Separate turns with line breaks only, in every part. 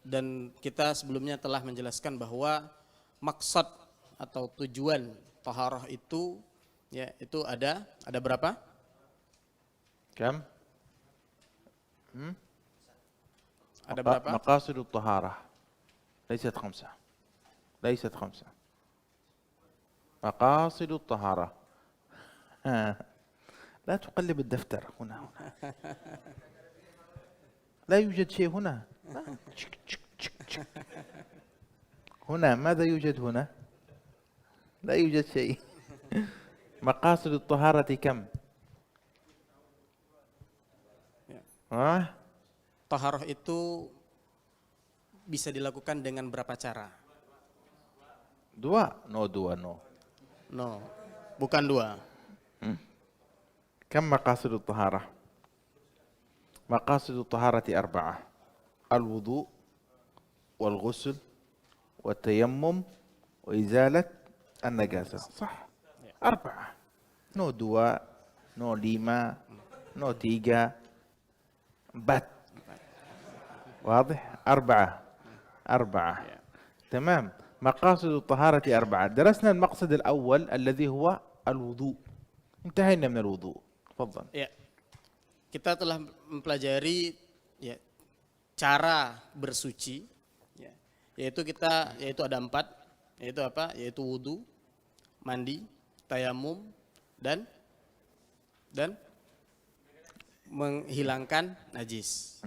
dan kita sebelumnya telah menjelaskan bahwa maksud atau tujuan taharah itu ya itu ada berapa?
كم؟
Ada berapa?
مقاصد الطهارة ليست خمسة. مقاصد الطهارة. لا تقلب الدفتر هنا. لا يوجد شيء هنا. هنا ماذا يوجد هنا؟ لا يوجد شيء. مقاصد الطهارة كم؟
Taharah itu bisa dilakukan dengan berapa cara?
دوا نو.
No, bukan dua.
كم مقاصد الطهارة؟ مقاصد الطهارة 4: الوضوء والغسل والتيمم وإزالة النجاسة. صح، 4. نو 2 نو 5 نو 3 بات. واضح؟ 4. تمام. مقاصد الطهارة 4. درسنا المقصد الأول الذي هو الوضوء، انتهينا من الوضوء. تفضل.
Ya, kita telah mempelajari ya cara bersuci, ya, yaitu ada 4, yaitu apa? Yaitu wudu, mandi, tayamum, dan menghilangkan najis.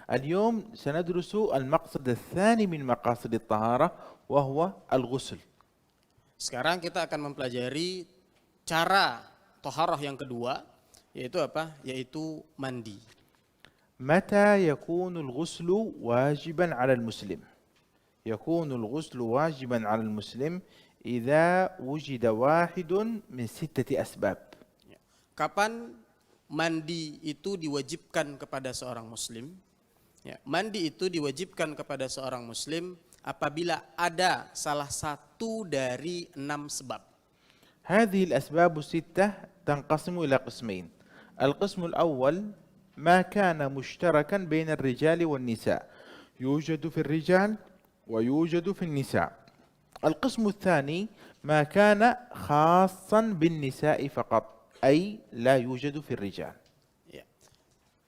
اليوم سندرس المقصد الثاني من مقاصد الطهارة وهو الغسل.
Sekarang kita akan mempelajari cara taharah yang kedua, yaitu apa? Yaitu mandi.
متى يكون الغسل واجبا على المسلم؟ يكون الغسل واجبا على المسلم إذا وجد واحد من 6 أسباب.
Kapan mandi itu diwajibkan kepada seorang muslim? Ya, mandi itu diwajibkan kepada seorang muslim apabila ada salah satu dari 6 sebab.
هذه الأسباب 6 تنقسم إلى قسمين. القسم الأول ما كان مشتركا بين الرجال والنساء، يوجد في الرجال ويوجد في النساء. القسم الثاني ما كان خاصا بالنساء فقط، أي لا يوجد في الرجال.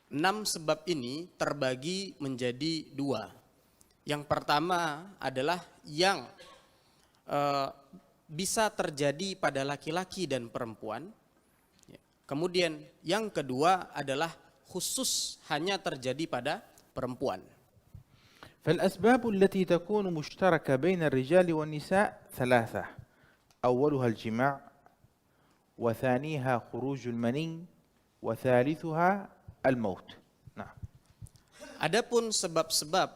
6 sebab ini terbagi menjadi 2. Yang pertama adalah yang bisa terjadi pada laki-laki dan perempuan. Kemudian yang kedua adalah khusus hanya terjadi pada perempuan.
فالأسباب التي تكون مشتركة بين الرجال والنساء 3: أولها الجماع، وثانيها خروج المني، وثالثها الموت. Nah.
Adapun sebab-sebab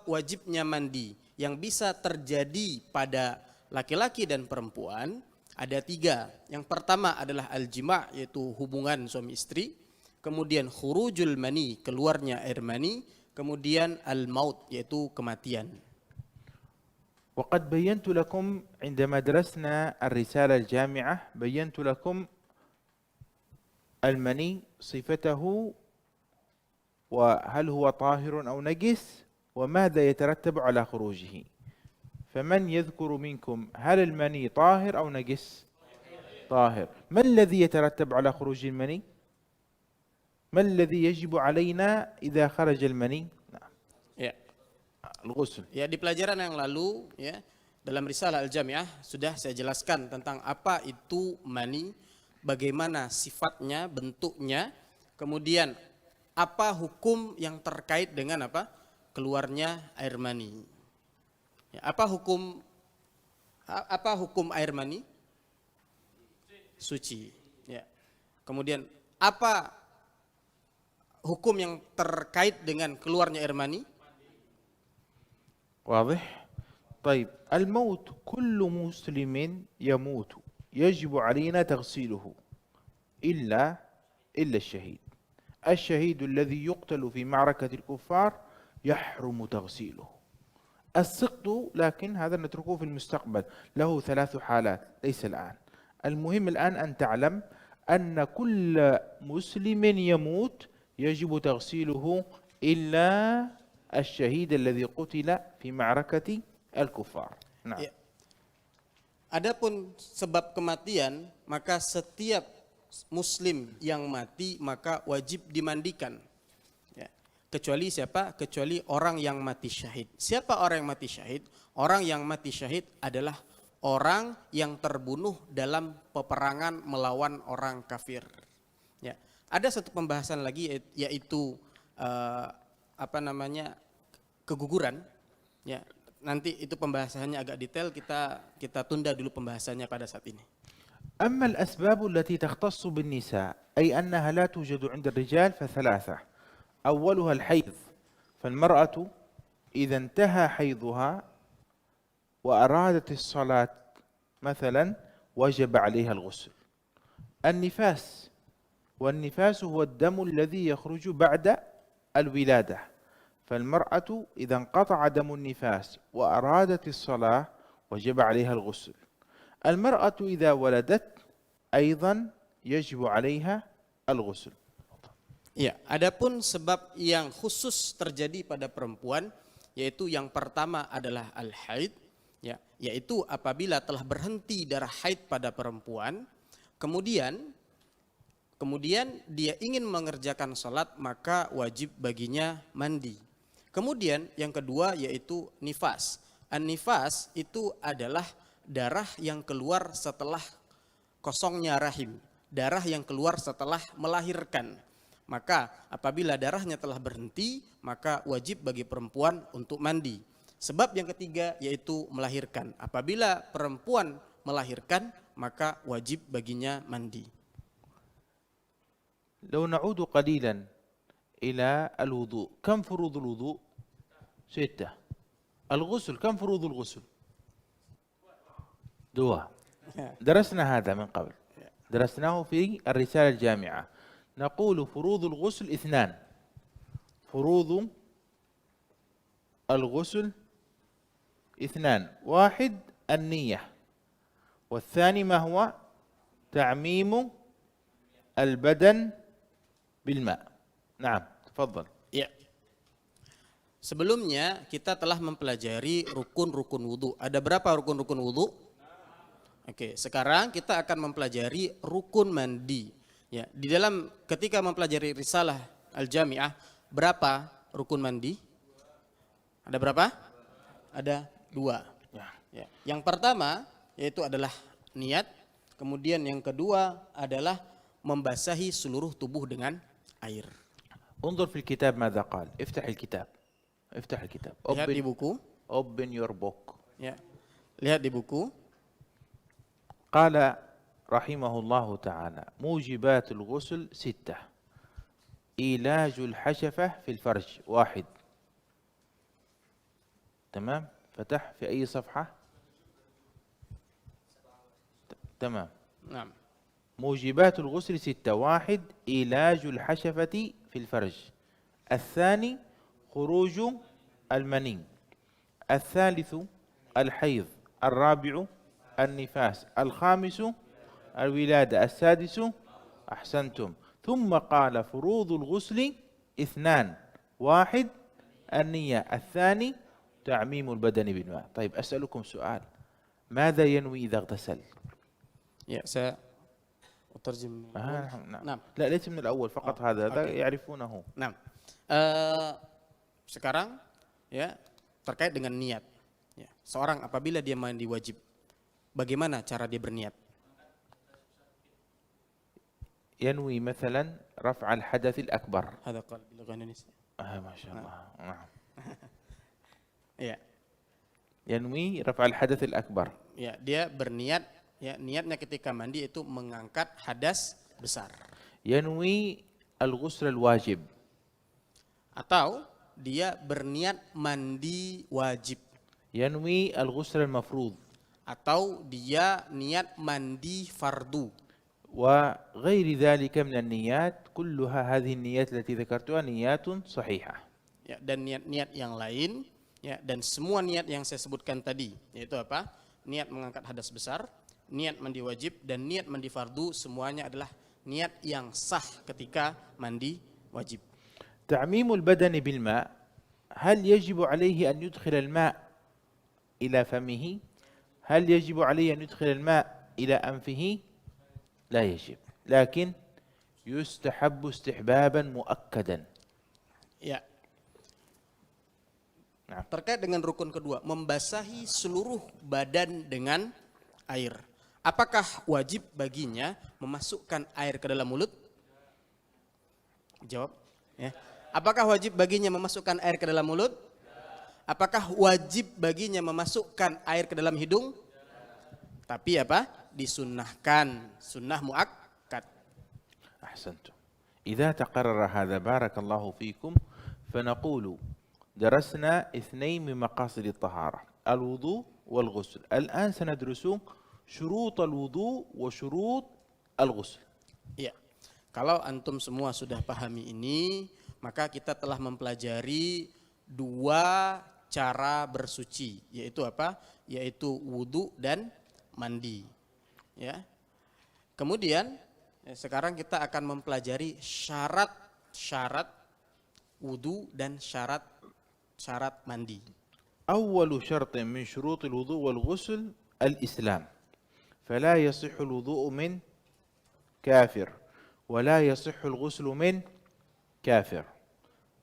wajibnya mandi yang bisa terjadi pada laki-laki dan perempuan ada 3. Yang pertama adalah al-jima', yaitu hubungan suami istri. Kemudian khurujul mani, keluarnya air mani. Kemudian al-maut, yaitu kematian.
وقد بينت لكم عندما درسنا الرسالة الجامعة، بينت لكم المني صفته وهل هو طاهر أو نجس وماذا يترتب على خروجه. فمن يذكر منكم هل المني طاهر أو نجس؟ طاهر. ما الذي يترتب على خروج المني؟ ما الذي يجب علينا إذا خرج المني؟
Ya.
الغسل.
Ya, di pelajaran yang lalu ya dalam risalah al-jami'ah sudah saya jelaskan tentang apa itu mani, bagaimana sifatnya, bentuknya, kemudian apa hukum yang terkait dengan apa? Keluarnya air mani. Ya, apa hukum air mani? Suci. Ya. Kemudian apa hukum yang terkait dengan keluarnya air mani?
واضح؟ طيب، الموت كل مسلم يموت يجب علينا تغسيله إلا الشهيد. الشهيد الذي يقتل في معركة الكفار يحرم تغسيله. السقط لكن هذا نتركه في المستقبل، له 3 حالات ليس الآن. المهم الآن أن تعلم أن كل مسلم يموت يجب تغسيله إلا الشهيد الذي قتل في معركة الكفار. نعم.
Ya. Adapun sebab kematian, maka setiap muslim yang mati maka wajib dimandikan. Ya. Kecuali siapa? Kecuali orang yang mati syahid. Siapa orang yang mati syahid? Orang yang mati syahid adalah orang yang terbunuh dalam peperangan melawan orang kafir. Ya. Ada satu pembahasan lagi yaitu keguguran. Ya. Nanti itu pembahasannya agak detail, kita tunda dulu pembahasannya pada saat ini.
أما الأسباب التي تختص بالنساء أي أنها لا توجد عند الرجال فثلاثة. أولها الحيض، فالمرأة إذا انتهى حيضها وأرادت الصلاة مثلا وجب عليها الغسل. النفاس، والنفاس هو الدم الذي يخرج بعد الولادة، فالمرأة إذا انقطع دم النفاس وأرادت الصلاة وجب عليها الغسل. المرأة إذا ولدت أيضا يجب عليها الغسل.
Ya, adapun sebab yang khusus terjadi pada perempuan, yaitu yang pertama adalah al-haid, ya, yaitu apabila telah berhenti darah haid pada perempuan, kemudian dia ingin mengerjakan sholat, maka wajib baginya mandi. Kemudian yang kedua yaitu nifas. An-nifas itu adalah darah yang keluar setelah kosongnya rahim, darah yang keluar setelah melahirkan. Maka apabila darahnya telah berhenti, maka wajib bagi perempuan untuk mandi. Sebab yang ketiga yaitu melahirkan. Apabila perempuan melahirkan, maka wajib baginya mandi.
لو نعود قليلا إلى الوضوء، كم فروض الوضوء؟ 6. الغسل، كم فروض الغسل؟ 2. درسنا هذا من قبل، درسناه في الرسالة الجامعة. نقول فروض الغسل 2. فروض الغسل 2. 1 النية، والثاني ما هو؟ تعميم البدن بالماء. نعم، تفضل.
Ya. Sebelumnya kita telah mempelajari rukun-rukun wudu. Ada berapa rukun-rukun wudu? Oke, sekarang kita akan mempelajari rukun mandi. Ya, di dalam ketika mempelajari risalah Al-Jami'ah, berapa rukun mandi? Ada berapa? Ada 2. Ya. Yang pertama yaitu adalah niat, kemudian yang kedua adalah membasahi seluruh tubuh dengan air.
انظر في الكتاب ماذا قال. افتح الكتاب، افتح الكتاب.
Lihat di buku.
Open your book.
Ya. Lihat di buku.
قال رحمه الله تعالى: موجبات الغسل 6. إيلاج الحشفة في الفرج 1. تمام. فتح في أي صفحة؟ تمام.
Nah.
موجبات الغسل 6. 1 إيلاج الحشفة في الفرج. الثاني خروج المني. الثالث الحيض. الرابع النفاس. الخامس الولادة. السادس أحسنتم. ثم قال فروض الغسل 2. 1 النية. الثاني تعميم البدن بالماء. طيب أسألكم سؤال، ماذا ينوي إذا اغتسل؟
Ya, saya terjem.
نعم. لا، ليس من الأول فقط. هذا يعرفونه.
Nah, sekarang ya terkait dengan niat. Ya, seorang apabila dia mandi wajib, bagaimana cara dia berniat?
ينوي مثلا رفع الحدث الأكبر.
Hada qal bil lugha Indonesia.
ما شاء الله. نعم.
Ya.
ينوي رفع الحدث الأكبر.
Ya, dia berniat, ya, niatnya ketika mandi itu mengangkat hadas besar.
ينوي الغسل الواجب.
Atau dia berniat mandi wajib.
ينوي الغسل المفروض.
Atau dia niat mandi fardu.
وغير ذلك من النيات، كلها هذه النيات التي ذكرتها نيات صحيحة.
Ya, dan niat-niat yang lain, ya, dan semua niat yang saya sebutkan tadi, yaitu apa? Niat mengangkat hadas besar, niat mandi wajib, dan niat mandi fardu, semuanya adalah niat yang sah ketika mandi wajib.
تعميم البدن بالماء هل يجب عليه أن يدخل الماء إلى فمه؟ هل يجب عليه أن يدخل الماء إلى أنفه؟ لا يجب، لكن يستحب استحبابا مؤكدا.
Ya,
Nah.
terkait dengan rukun kedua, membasahi seluruh badan dengan air. Apakah wajib baginya memasukkan air ke dalam mulut? Jawab. Ya. Apakah wajib baginya memasukkan air ke dalam mulut? Apakah wajib baginya memasukkan air ke dalam hidung? Tapi apa? Disunnahkan, sunnah muakkad.
أحسنتم. إذا تقرر هذا بارك الله فيكم فنقول درسنا اثنين من مقاصد الطهارة، الوضوء والغسل. الآن سندرس شروط الوضوء وشروط الغسل.
Ya. Kalau antum semua sudah pahami ini, maka kita telah mempelajari dua cara bersuci, yaitu apa? Yaitu wudu dan mandi. Ya. Kemudian sekarang kita akan mempelajari syarat-syarat wudu dan syarat mandi.
أول شرط من شروط الوضوء والغسل الإسلام، فلا يصح الوضوء من كافر ولا يصح الغسل من كافر.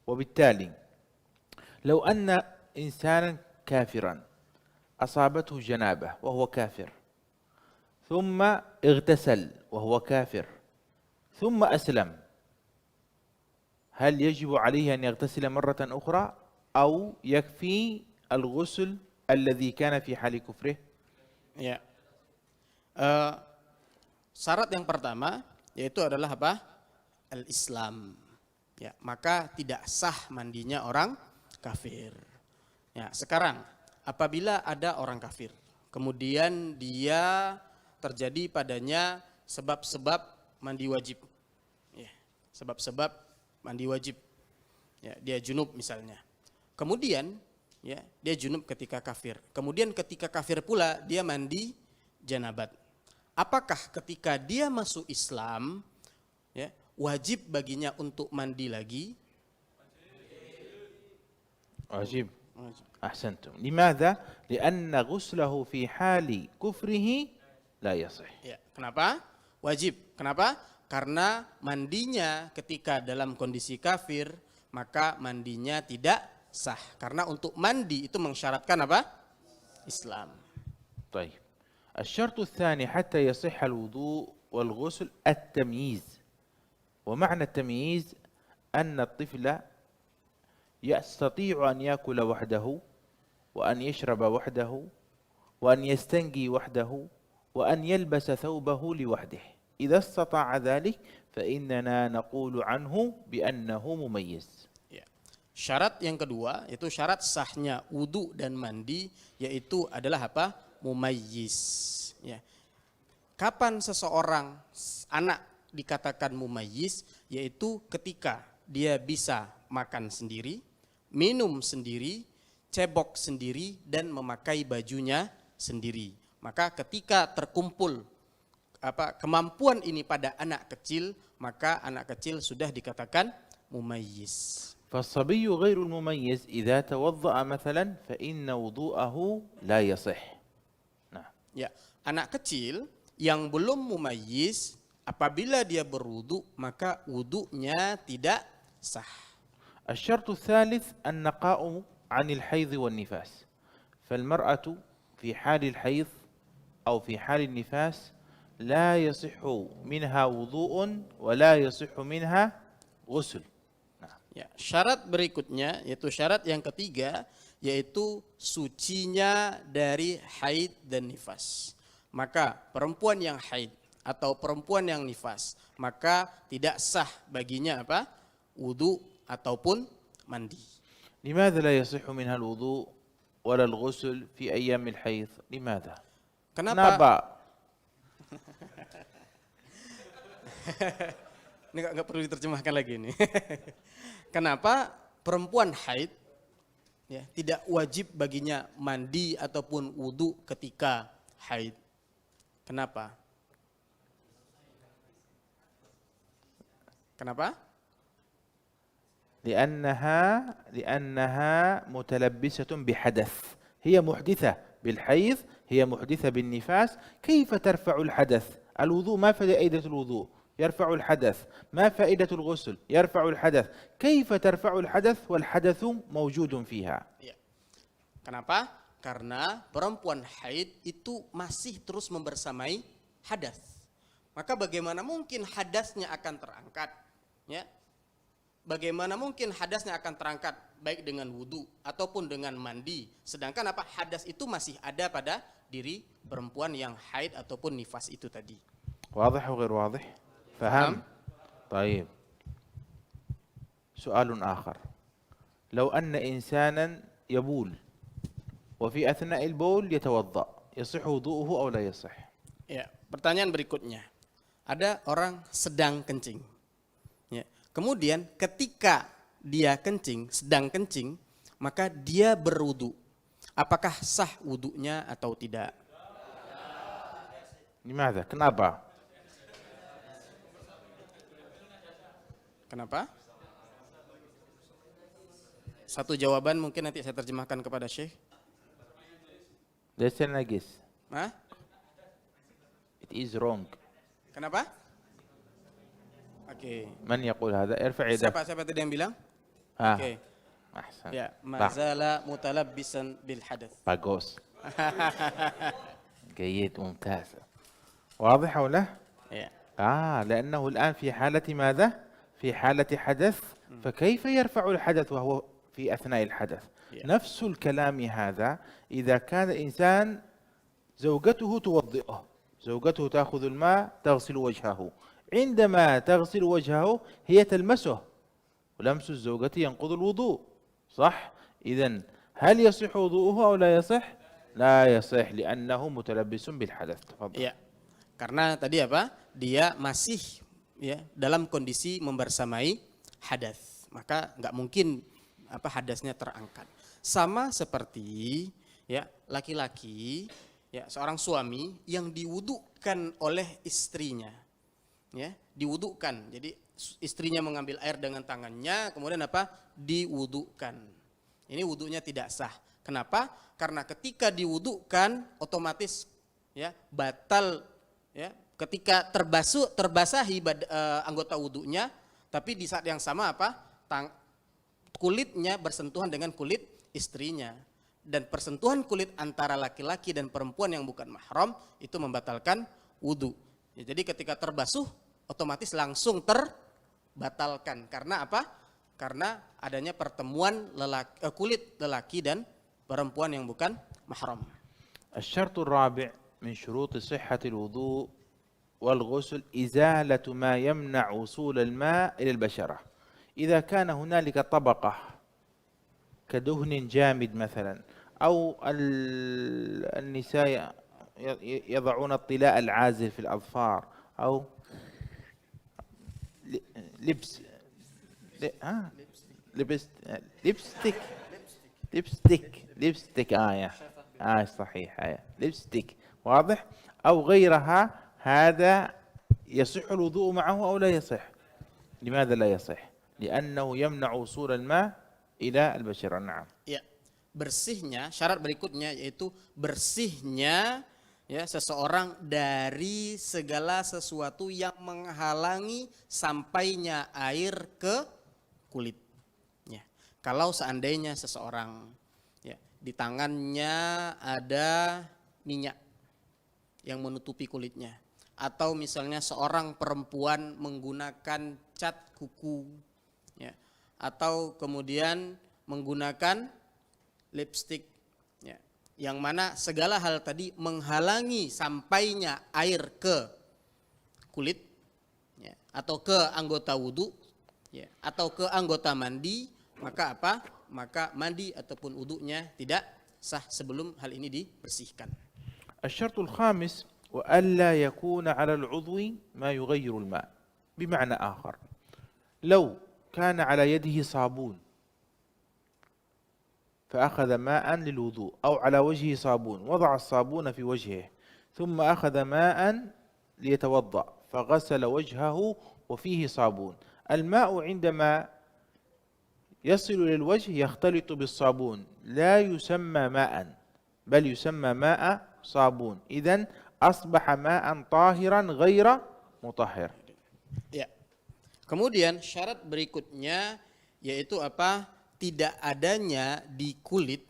وبالتالي لو أن إنسانا كافرا أصابته جنابة وهو كافر، ثم اغتسل وهو كافر، ثم أسلم، هل يجب عليه أن يغتسل مرة أخرى أو يكفي الغسل الذي كان في حال كفره؟
Ya. Syarat yang pertama yaitu adalah apa? Al-Islam. Ya, maka tidak sah mandinya orang kafir. Ya, sekarang apabila ada orang kafir, kemudian dia terjadi padanya sebab-sebab mandi wajib. Ya, sebab-sebab mandi wajib. Ya, dia junub misalnya. Kemudian ya, dia junub ketika kafir. Kemudian ketika kafir pula dia mandi janabat. Apakah ketika dia masuk Islam ya, wajib baginya untuk mandi lagi?
واجب. أحسنتم. لماذا؟ لأن غسله في حال كفره لا يصح.
Ya, kenapa? Wajib. Kenapa? Karena mandinya ketika dalam kondisi kafir, maka mandinya tidak sah. Karena untuk mandi itu mensyaratkan apa? Islam.
طيب. الشرط الثاني حتى يصح الوضوء والغسل التمييز. ومعنى التمييز أن الطفل يستطيع أن يأكل وحده وأن يشرب وحده وأن يستنجي وحده وأن يلبس ثوبه لوحده. إذا استطاع ذلك فإننا نقول عنه بأنه مميز.
Ya. Syarat yang kedua yaitu syarat sahnya wudu dan mandi yaitu adalah apa? Mumayyiz. Ya. Kapan seseorang anak dikatakan mumayyiz? Yaitu ketika dia bisa makan sendiri, minum sendiri, cebok sendiri dan memakai bajunya sendiri. Maka ketika terkumpul kemampuan ini pada anak kecil, maka anak kecil sudah dikatakan mumayyiz.
فالصبي غير المميز إذا توضأ مثلا فإن وضوءه لا يصح.
Ya, anak kecil yang belum mumayyiz apabila dia berwudu maka wudunya tidak sah.
الشرط الثالث النقاء عن الحيض والنفاس. فالمرأة في حال الحيض أو في حال النفاس لا يصح منها وضوء ولا يصح منها غسل.
Ya, syarat berikutnya yaitu syarat yang ketiga yaitu sucinya dari haid dan nifas. Maka perempuan yang haid atau perempuan yang nifas maka tidak sah baginya apa? Wudu ataupun mandi.
لماذا لا يصح منها الوضوء ولا الغسل في أيام الحيض؟ لماذا؟
Kenapa? Ini nggak perlu diterjemahkan lagi ini. Kenapa perempuan haid ya, tidak wajib baginya mandi ataupun wudu ketika haid? Kenapa? Kenapa?
لأنها متلبسة بحدث، هي محدثة بالحيض، هي محدثة بالنفاس. كيف ترفع الحدث؟ الوضوء ما فائدة الوضوء؟ يرفع الحدث. ما فائدة الغسل؟ يرفع الحدث. كيف ترفع الحدث والحدث موجود فيها؟
Ya. Kenapa? Karena perempuan haid itu masih terus membersamai hadas. Maka bagaimana mungkin hadasnya akan terangkat? Ya. Bagaimana mungkin hadasnya akan terangkat baik dengan wudhu ataupun dengan mandi. Sedangkan apa? Hadas itu masih ada pada diri perempuan yang haid ataupun nifas itu tadi.
واضح أو غير واضح؟ فهم؟ طيب، سؤال آخر. لو أن إنسانا يبول وفي أثناء البول يتوضأ، يصح وضوءه أو لا يصح؟
Ya, pertanyaan berikutnya. Ada orang sedang kencing. Ya. Kemudian ketika dia kencing, sedang kencing, maka dia berwudu. Apakah sah wudunya atau tidak?
لماذا؟ Kenapa؟
Kenapa? Satu jawaban mungkin nanti saya terjemahkan kepada Syekh.
ليس نجس.
Hah?
It is wrong.
Kenapa? Oke.
من يقول هذا؟ ارفع يدك.
Siapa tadi yang bilang?
ها.
Oke.
أحسن.
Ya, mazala mutalabbisan bil hadath.
باغوس. جيد، ممتاز. واضح أو لا؟
Ya.
لأنه الآن في حالة ماذا؟ في حالة حدث، فكيف يرفع الحدث وهو في أثناء الحدث؟ نفس الكلام هذا إذا كان إنسان زوجته توضئه، زوجته تأخذ الماء تغسل وجهه، عندما تغسل وجهه هي تلمسه، ولمس الزوجة ينقض الوضوء، صح؟ إذن هل يصح وضوءه أو لا يصح؟ لا يصح لأنه متلبس بالحدث. تفضل.
Ya. Karena tadi apa? Dia masih ya dalam kondisi membersamai hadas. Maka nggak mungkin apa hadasnya terangkat. Sama seperti ya laki-laki ya seorang suami yang diwudukan oleh istrinya. Ya, diwudukan. Jadi istrinya mengambil air dengan tangannya, kemudian apa? Diwudukan. Ini wudunya tidak sah. Kenapa? Karena ketika diwudukan otomatis ya batal ya ketika terbasahi anggota wudunya, tapi di saat yang sama apa? Kulitnya bersentuhan dengan kulit istrinya, dan persentuhan kulit antara laki-laki dan perempuan yang bukan mahram itu membatalkan wudu. Ya, jadi ketika terbasuh otomatis langsung terbatalkan. Karena apa? Karena adanya pertemuan kulit lelaki dan perempuan yang bukan mahram.
الشرط الرابع من شروط صحة الوضوء والغسل إزالة ما يمنع وصول الماء إلى البشرة. إذا كان هنالك طبقة كدهن جامد مثلا، أو النساء يضعون الطلاء العازل في الأظفار، أو لبستيك صحيح، لبستيك، واضح، أو غيرها، هذا يصح الوضوء معه أو لا يصح؟ لماذا لا يصح؟ لأنه يمنع وصول الماء إلى البشرة. نعم.
Ya, bersihnya syarat berikutnya yaitu bersihnya ya seseorang dari segala sesuatu yang menghalangi sampainya air ke kulit. Ya, kalau seandainya seseorang ya di tangannya ada minyak yang menutupi kulitnya, atau misalnya seorang perempuan menggunakan cat kuku, ya, atau kemudian menggunakan lipstik, ya, yang mana segala hal tadi menghalangi sampainya air ke kulit, ya, atau ke anggota wudhu, ya, atau ke anggota mandi, maka apa? Maka mandi ataupun wudhunya tidak sah sebelum hal ini dibersihkan.
الشرط الخامس وألا يكون على العضو ما يغير الماء. بمعنى آخر، لو كان على يده صابون فأخذ ماء للوضوء، أو على وجهه صابون وضع الصابون في وجهه، ثم أخذ ماء ليتوضأ فغسل وجهه وفيه صابون، الماء عندما يصل إلى الوجه يختلط بالصابون لا يسمى ماء بل يسمى ماء صابون إذن أصبح ماء طاهرا غير مطهر.
Ya. Kemudian syarat berikutnya yaitu apa? Tidak adanya di kulit,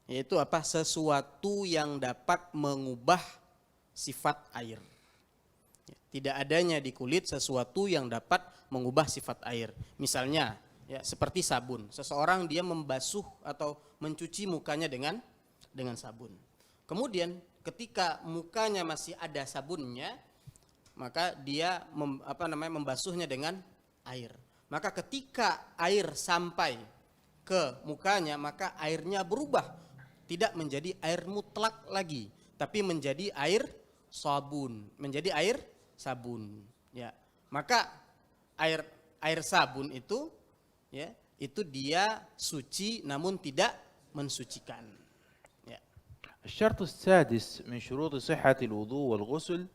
yaitu apa? Sesuatu yang dapat mengubah sifat air. Tidak adanya di kulit sesuatu yang dapat mengubah sifat air. Misalnya, ya seperti sabun. Seseorang dia membasuh atau mencuci mukanya dengan sabun. Kemudian ketika mukanya masih ada sabunnya, maka dia membasuhnya dengan air. Maka ketika air sampai ke mukanya, maka airnya berubah, tidak menjadi air mutlak lagi, tapi menjadi air sabun, menjadi air sabun. Ya, maka air sabun itu, ya, itu dia suci namun tidak mensucikan. Ya.
الشرط السادس من شروط صحة الوضوء والغسل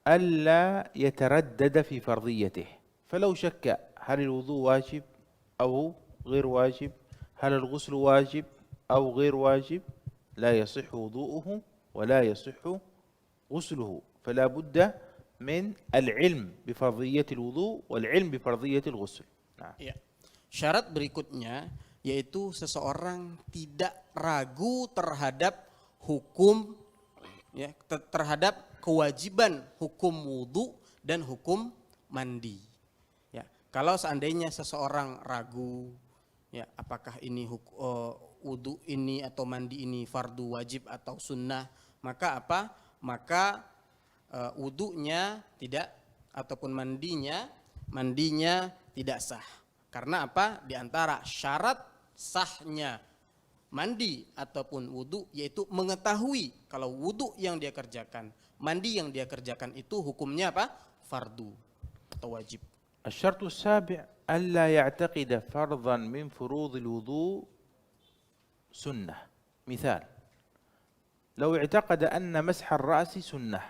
ألا يتردد في فرضيته، فلو شك هل الوضوء واجب أو غير واجب، هل الغسل واجب أو غير واجب، لا يصح وضوءه ولا يصح غسله، فلا بد من العلم بفرضية الوضوء والعلم بفرضية الغسل.
Ya. Syarat berikutnya yaitu seseorang tidak ragu terhadap hukum, ya, terhadap kewajiban hukum wudu dan hukum mandi. Ya, kalau seandainya seseorang ragu, ya, apakah ini wudu ini atau mandi ini fardu wajib atau sunnah, maka apa? Maka wudunya tidak ataupun mandinya tidak sah. Karena apa? Di antara syarat sahnya mandi ataupun wudu yaitu mengetahui kalau wudu yang dia kerjakan, mandi yang dia kerjakan itu hukumnya apa? Fardu atau wajib.
الشرط السابع ألا يعتقد فرضا من فروض الوضوء سنة. مثال: لو اعتقد أن مسح الرأس سنة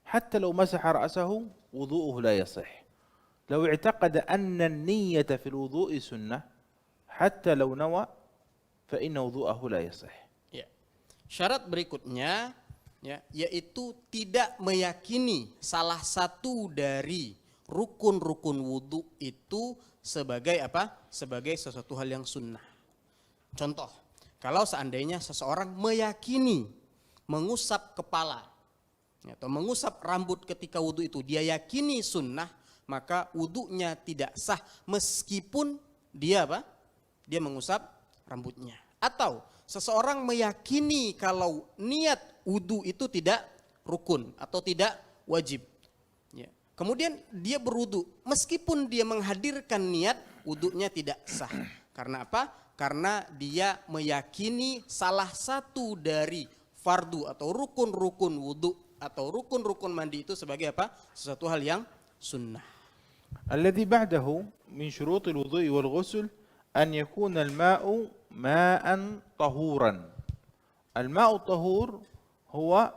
حتى لو مسح رأسه وضوءه لا يصح. لو اعتقد أن النية في الوضوء سنة حتى لو نوى فإن وضوءه لا يصح.
Ya. Syarat berikutnya, ya, yaitu tidak meyakini salah satu dari rukun-rukun wudu itu sebagai apa? Sebagai sesuatu hal yang sunnah. Contoh, kalau seandainya seseorang meyakini mengusap kepala atau mengusap rambut ketika wudu itu dia yakini sunnah, maka wudunya tidak sah meskipun dia apa? Dia mengusap rambutnya. Atau seseorang meyakini kalau niat wudu itu tidak rukun atau tidak wajib. Ya. Kemudian dia berwudu, meskipun dia menghadirkan niat, wudunya tidak sah. Karena apa? Karena dia meyakini salah satu dari fardu atau rukun-rukun wudu atau rukun-rukun mandi itu sebagai apa? Sesuatu hal yang sunnah.
الذي بعده من شروط الوضوء والغسل أن يكون الماء ماء طهورا. الماء الطهور هو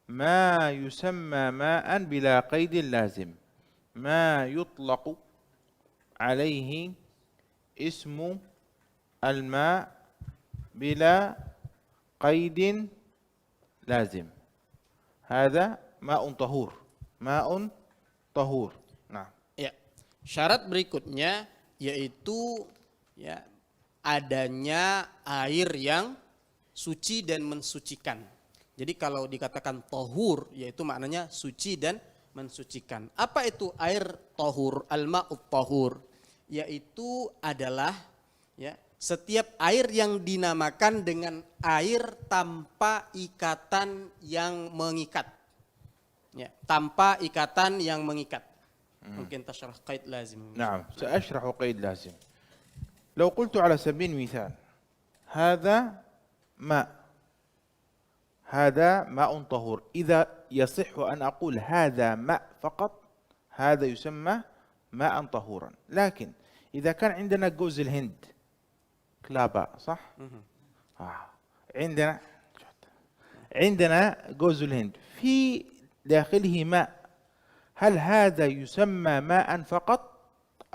ما يسمى ماء بلا قيد لازم، ما يطلق عليه اسم الماء بلا قيد لازم. هذا ماء طهور، ماء طهور. نعم.
Ya. Syarat berikutnya yaitu, ya, adanya air yang suci dan mensucikan. Jadi kalau dikatakan tohur, yaitu maknanya suci dan mensucikan. Apa itu air tohur? Al-ma'ut tohur, yaitu adalah, ya, setiap air yang dinamakan dengan air tanpa ikatan yang mengikat. Ya, tanpa ikatan yang mengikat. Mungkin tasyrah qaid lazim.
نعم، سأشرح قيد لازم. لو قلت على سبيل المثال هذا ماء، هذا ماء طهور، إذا يصح أن أقول هذا ماء فقط هذا يسمى ماء طهورا. لكن إذا كان عندنا جوز الهند كلابا، صح؟ عندنا جوز الهند في داخله ماء، هل هذا يسمى ماء فقط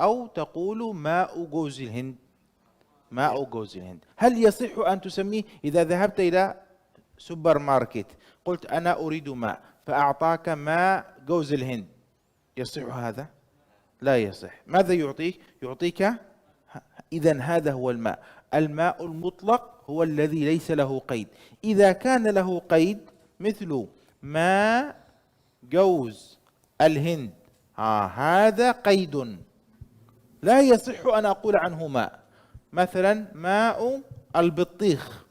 أو تقول ماء جوز الهند، ماء جوز الهند. هل يصح أن تسميه إذا ذهبت إلى سوبر ماركت قلت أنا أريد ماء فأعطاك ماء جوز الهند، يصح هذا؟ لا يصح. ماذا يعطيك؟ يعطيك إذن هذا هو الماء. الماء المطلق هو الذي ليس له قيد. إذا كان له قيد مثل ماء جوز الهند، هذا قيد لا يصح أن أقول عنه ماء. مثلا ماء البطيخ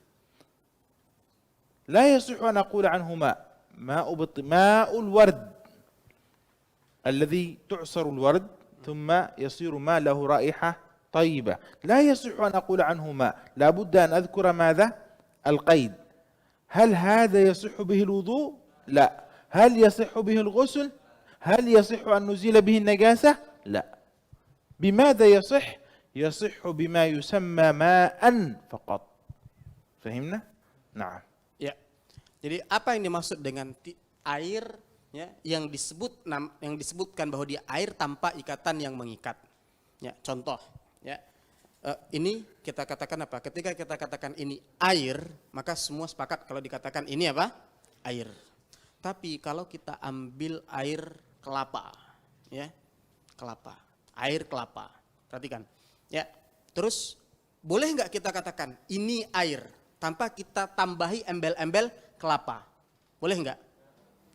لا يصح أن أقول عنه ماء. ماء الورد الذي تعصر الورد ثم يصير ماء له رائحة طيبة، لا يصح أن أقول عنه ماء، لا بد أن أذكر ماذا؟ القيد. هل هذا يصح به الوضوء؟ لا. هل يصح به الغسل؟ هل يصح أن نزيل به النجاسة؟ لا. بماذا يصح؟ يصح بما يسمى ماء فقط. فهمنا؟ نعم.
Ya. Jadi apa yang dimaksud dengan air ya yang disebutkan bahwa dia air tanpa ikatan yang mengikat. Ya, contoh ya. Ini kita katakan apa? Ketika kita katakan ini air, maka semua sepakat kalau dikatakan ini apa? Air. Tapi kalau kita ambil air kelapa, ya. Kelapa, air kelapa. Perhatikan. Ya. Terus boleh nggak kita katakan ini air tanpa kita tambahi embel-embel kelapa? Boleh nggak?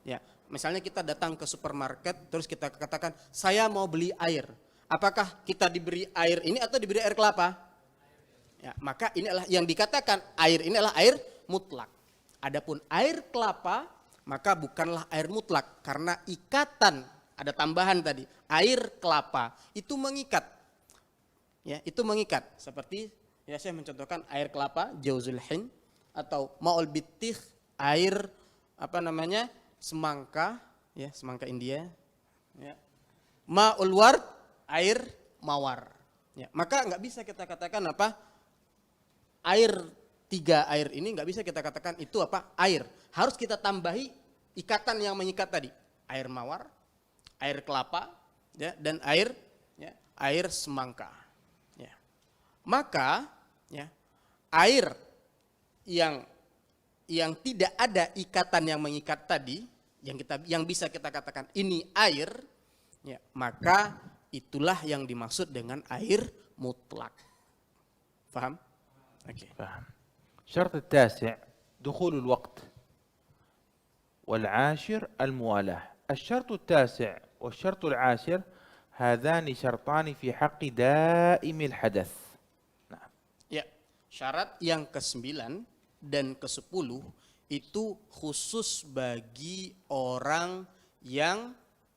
Ya, misalnya kita datang ke supermarket terus kita katakan saya mau beli air. Apakah kita diberi air ini atau diberi air kelapa? Ya, maka ini adalah yang dikatakan air ini adalah air mutlak. Adapun air kelapa maka bukanlah air mutlak karena ikatan, ada tambahan tadi, air kelapa itu mengikat. Ya, itu mengikat. Seperti ya saya mencontohkan air kelapa jauzul hind atau ma'ul bittih, air apa namanya? Semangka, ya, semangka India. Ya. Ma'ul ward, air mawar. Ya, maka nggak bisa kita katakan apa? Air tiga air ini nggak bisa kita katakan itu apa? Air. Harus kita tambahi ikatan yang mengikat tadi. Air mawar, air kelapa, ya, dan air semangka. Ya. Maka ya, air yang tidak ada ikatan yang mengikat tadi, yang bisa kita katakan ini air, ya, maka itulah yang dimaksud dengan air mutlak. Faham? Oke.
فهم. الشرط التاسع دخول الوقت، والعاشر الموالاة. الشرط التاسع والشرط العاشر هذان شرطان في حق دائم الحدث. نعم.
Ya, syarat yang ke-9 dan ke-10 itu khusus bagi orang yang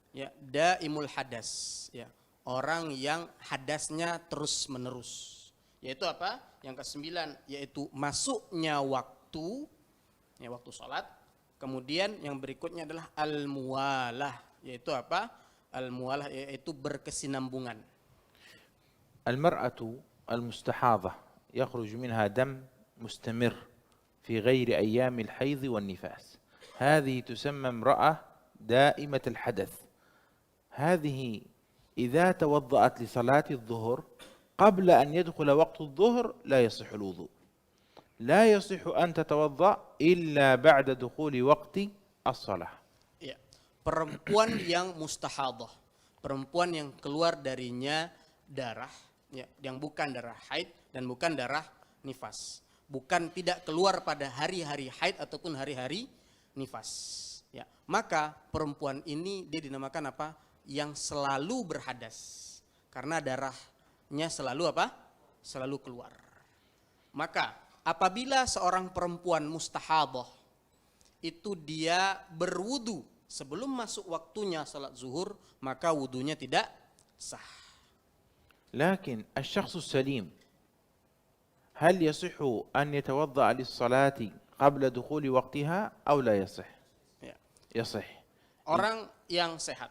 ya daimul hadas, ya, orang yang hadasnya terus-menerus. Yaitu apa? Yang ke-9 yaitu masuknya waktu, ya, waktu sholat. Kemudian yang berikutnya adalah al-muwalah, yaitu apa? Al-muwalah yaitu berkesinambungan.
المرأة المستحاضة يخرج منها دم مستمر في غير أيام الحيض والنفاس، هذه تسمى امرأة دائمة الحدث. هذه إذا توضأت لصلاة الظهر قبل أن يدخل وقت الظهر لا يصح الوضوء. لا يصح أن تتوضأ إلا بعد دخول وقت الصلاة.
Ya, perempuan yang mustahadah, perempuan yang keluar darinya darah, ya, yang bukan darah haid dan bukan darah nifas, bukan tidak keluar pada hari-hari haid ataupun hari-hari nifas. Ya, maka perempuan ini dia dinamakan apa? Yang selalu berhadas, karena darahnya selalu apa? Selalu keluar. Maka apabila seorang perempuan mustahadah itu dia berwudu sebelum masuk waktunya salat zuhur, maka wudunya tidak sah.
لكن الشخص السليم هل يصح أن يتوضأ للصلاة قبل دخول وقتها أو لا يصح؟
Ya.
يصح.
Orang yang sehat,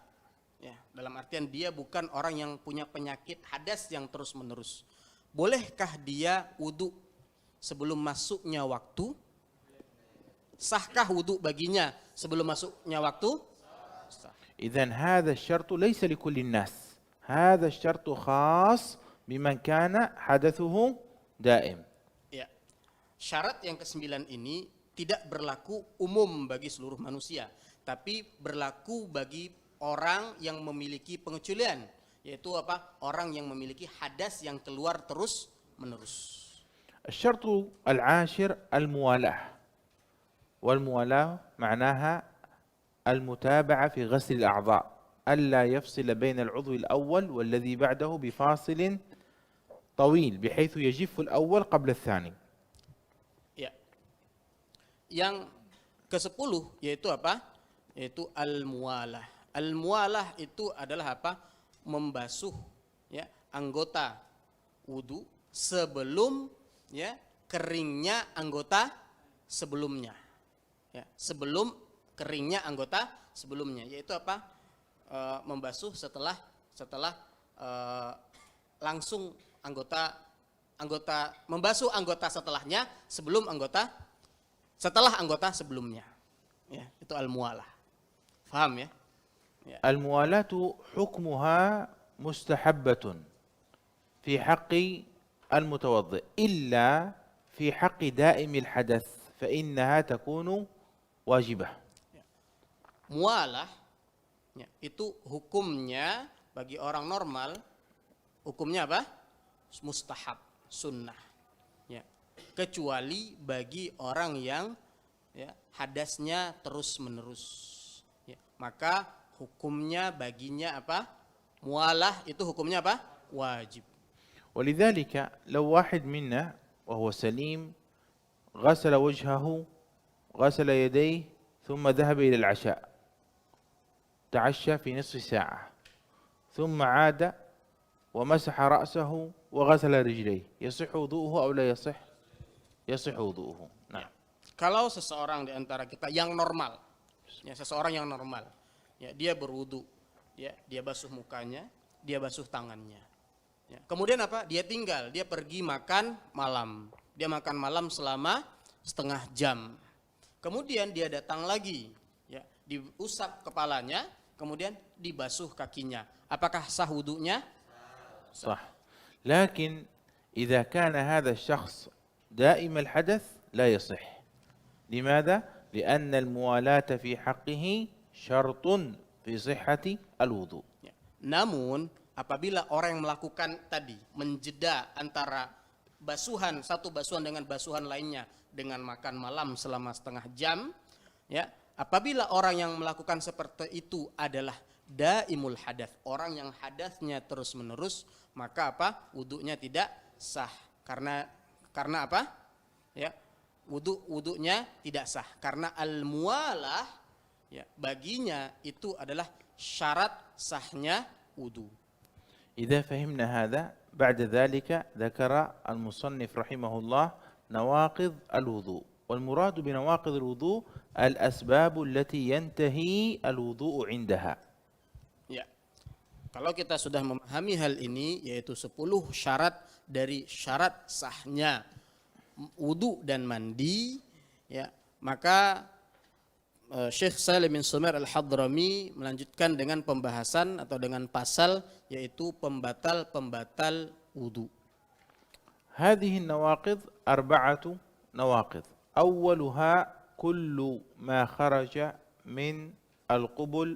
ya, dalam artian dia bukan orang yang punya penyakit hadas yang terus menerus. Bolehkah dia wudu sebelum masuknya waktu? Sahkah wudu baginya sebelum masuknya waktu? Sah.
إذن هذا الشرط ليس لكل الناس، هذا الشرط خاص بمن كان حدثه دائم.
Ya. Syarat yang kesembilan ini tidak berlaku umum bagi seluruh manusia, tapi berlaku bagi orang yang memiliki pengecualian, yaitu apa? Orang yang memiliki hadas yang keluar terus menerus.
الشرط العاشر الموالاة، والموالاة معناها المتابعة في غسل الأعضاء، ألا يفصل بين العضو الأول والذي بعده بفاصل طويل بحيث يجف الأول قبل الثاني.
Ya. Yang ke-10 yaitu apa? Yaitu al-muwalah. Al-muwalah itu adalah apa? Membasuh ya anggota wudu sebelum ya keringnya anggota sebelumnya. Ya, sebelum keringnya anggota sebelumnya, yaitu apa? Membasuh setelah langsung membasuh anggota setelahnya sebelum setelah anggota sebelumnya. Ya, itu al-muwalah. Faham ya?
الموالاة حكمها مستحبة في حق المتوضئ إلا في حق دائم الحدث فإنها تكون واجبة.
Muwalah ya, itu hukumnya bagi orang normal, hukumnya apa? Mustahab, sunnah. Ya. Kecuali bagi orang yang ya, hadasnya terus menerus. Ya. Maka hukumnya baginya apa? Muwalah itu hukumnya apa? Wajib.
ولذلك لو واحد منا وهو سليم غسل وجهه غسل يديه ثم ذهب إلى العشاء تعشى في نصف ساعة ثم عاد ومسح رأسه وغسل رجليه يصح وضوءه أو لا يصح؟ يصح وضوءه. نعم.
Kalau seseorang di antara kita yang normal, ya seseorang yang normal, ya dia berwudu, ya dia basuh mukanya, dia basuh tangannya. Ya, kemudian apa? Dia tinggal, dia pergi makan malam. Dia makan malam selama setengah jam. Kemudian dia datang lagi, ya, diusap kepalanya, kemudian dibasuh kakinya. Apakah sah wudunya?
صح. لكن إذا كان هذا الشخص دائم الحدث لا يصح. لماذا؟ لأن الموالاة في حقه شرط في صحة الوضوء.
Ya. Namun apabila orang yang melakukan tadi menjeda antara satu basuhan dengan basuhan lainnya dengan makan malam selama setengah jam, ya, apabila orang yang melakukan seperti itu adalah daimul hadas, orang yang hadasnya terus menerus, maka apa? Wudunya tidak sah. Karena apa? Ya, wudunya tidak sah karena al-muwalah ya baginya itu adalah syarat sahnya wudu.
إذا فهمنا هذا بعد ذلك ذكر المصنف رحمه الله نواقض الوضوء، والمراد بنواقض الوضوء الأسباب التي ينتهي الوضوء عندها.
Ya. Kalau kita sudah memahami hal ini, yaitu 10 syarat dari syarat sahnya wudu dan mandi, ya, maka Syekh Salim bin Sumair Al-Hadrami melanjutkan dengan pembahasan atau dengan pasal yaitu pembatal-pembatal wudu.
هذه النواقض 4 نواقض. أولها كل ما خرج من القبل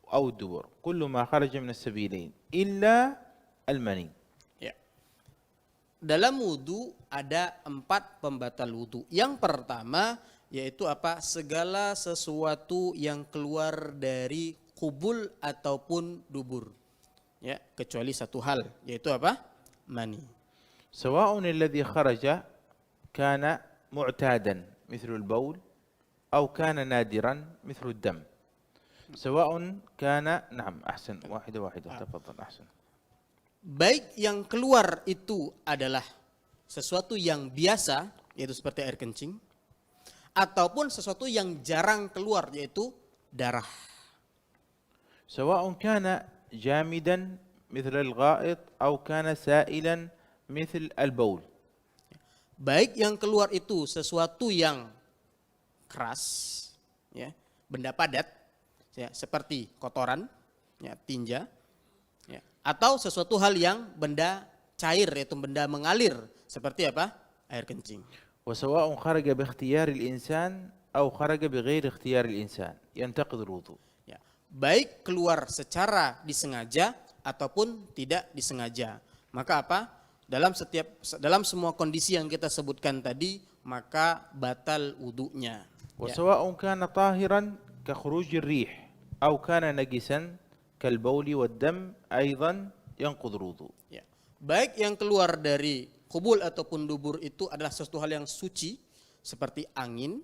أو الدبر، كل ما خرج من السبيلين إلا المني.
Ya. Dalam wudu ada 4 pembatal wudu. Yang pertama yaitu apa? Segala sesuatu yang keluar dari kubul ataupun dubur. Ya, kecuali satu hal, yaitu apa? Mani.
سواء الذي خرج كان معتادا مثل البول أو كان نادرا مثل الدم، سواء كان نعم أحسن واحدة تفضل أحسن.
Baik yang keluar itu adalah sesuatu yang biasa, yaitu seperti air kencing, ataupun sesuatu yang jarang keluar, yaitu darah.
سواء كان جامدا مثل الغائط أو كان سائلا مثل البول.
Baik yang keluar itu sesuatu yang keras, ya, benda padat, ya, seperti kotoran, ya, tinja, ya, Atau sesuatu hal yang benda cair, yaitu benda mengalir. Seperti apa? Air kencing.
وسواء خرج باختيار الإنسان أو خرج بغير اختيار الإنسان ينتقض الوضوء.
Ya. Baik keluar secara disengaja ataupun tidak disengaja. Maka apa? Dalam semua kondisi yang kita sebutkan tadi, maka batal wudunya.
وسواء كان طاهرا كخروج الريح أو كان نجسا كالبول والدم أيضا ينقض الوضوء.
Ya. Baik yang keluar dari kubul ataupun dubur itu adalah sesuatu hal yang suci seperti angin,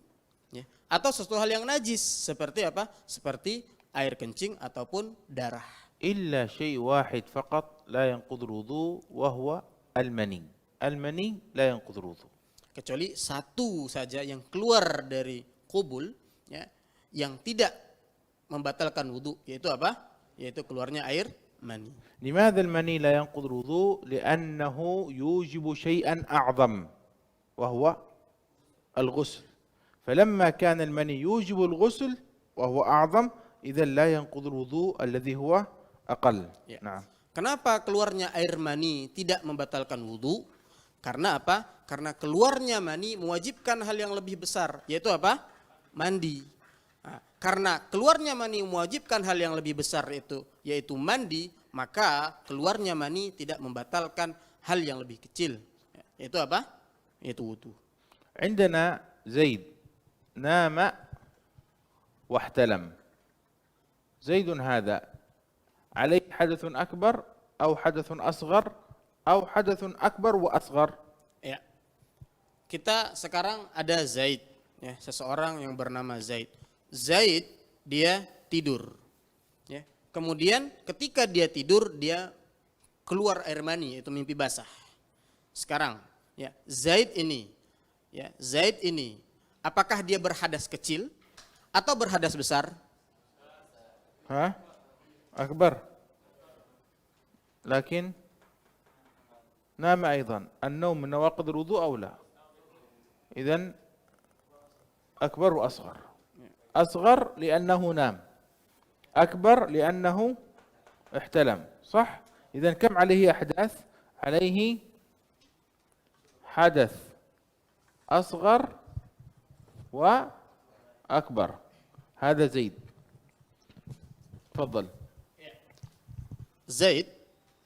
ya, atau sesuatu hal yang najis seperti apa? Seperti air kencing ataupun darah.
إلا شيء واحد فقط لا ينقض الوضوء وهو المني. المني لا ينقض الوضوء.
Kecuali satu saja yang keluar dari kubul, ya, yang tidak membatalkan wudu, yaitu apa? Yaitu keluarnya air mani.
لماذا المني لا ينقض الوضوء؟ لأنه يوجب شيئا أعظم وهو الغسل. فلما كان المني يوجب الغسل وهو أعظم إذا لا ينقض الوضوء الذي هو أقل.
Ya.
نعم.
Kenapa keluarnya air mani tidak membatalkan wudu? Karena apa? Karena keluarnya mani mewajibkan hal yang lebih besar, yaitu apa? Mandi. Nah, karena keluarnya mani mewajibkan hal yang lebih besar itu, yaitu mandi, maka keluarnya mani tidak membatalkan hal yang lebih kecil, yaitu apa? Yaitu wudu.
عندنا زيد نام واحتلم. زيد هذا عليه حدث أكبر أو حدث أصغر أو حدث أكبر وأصغر.
Ya. Kita sekarang ada Zaid, ya, seseorang yang bernama Zaid. Zaid dia tidur, ya. Kemudian ketika dia tidur dia keluar air mani, yaitu mimpi basah. Sekarang, ya, Zaid ini, apakah dia berhadas kecil atau berhadas besar?
ها أكبر لكن نام أيضا. النوم من نواقض الوضوء أو لا؟ إذن أكبر وأصغر. أصغر لأنه نام، أكبر لأنه احتلم، صح؟ إذن كم عليه أحداث؟ عليه حدث أصغر وأكبر. هذا زيد. تفضل.
Zaid,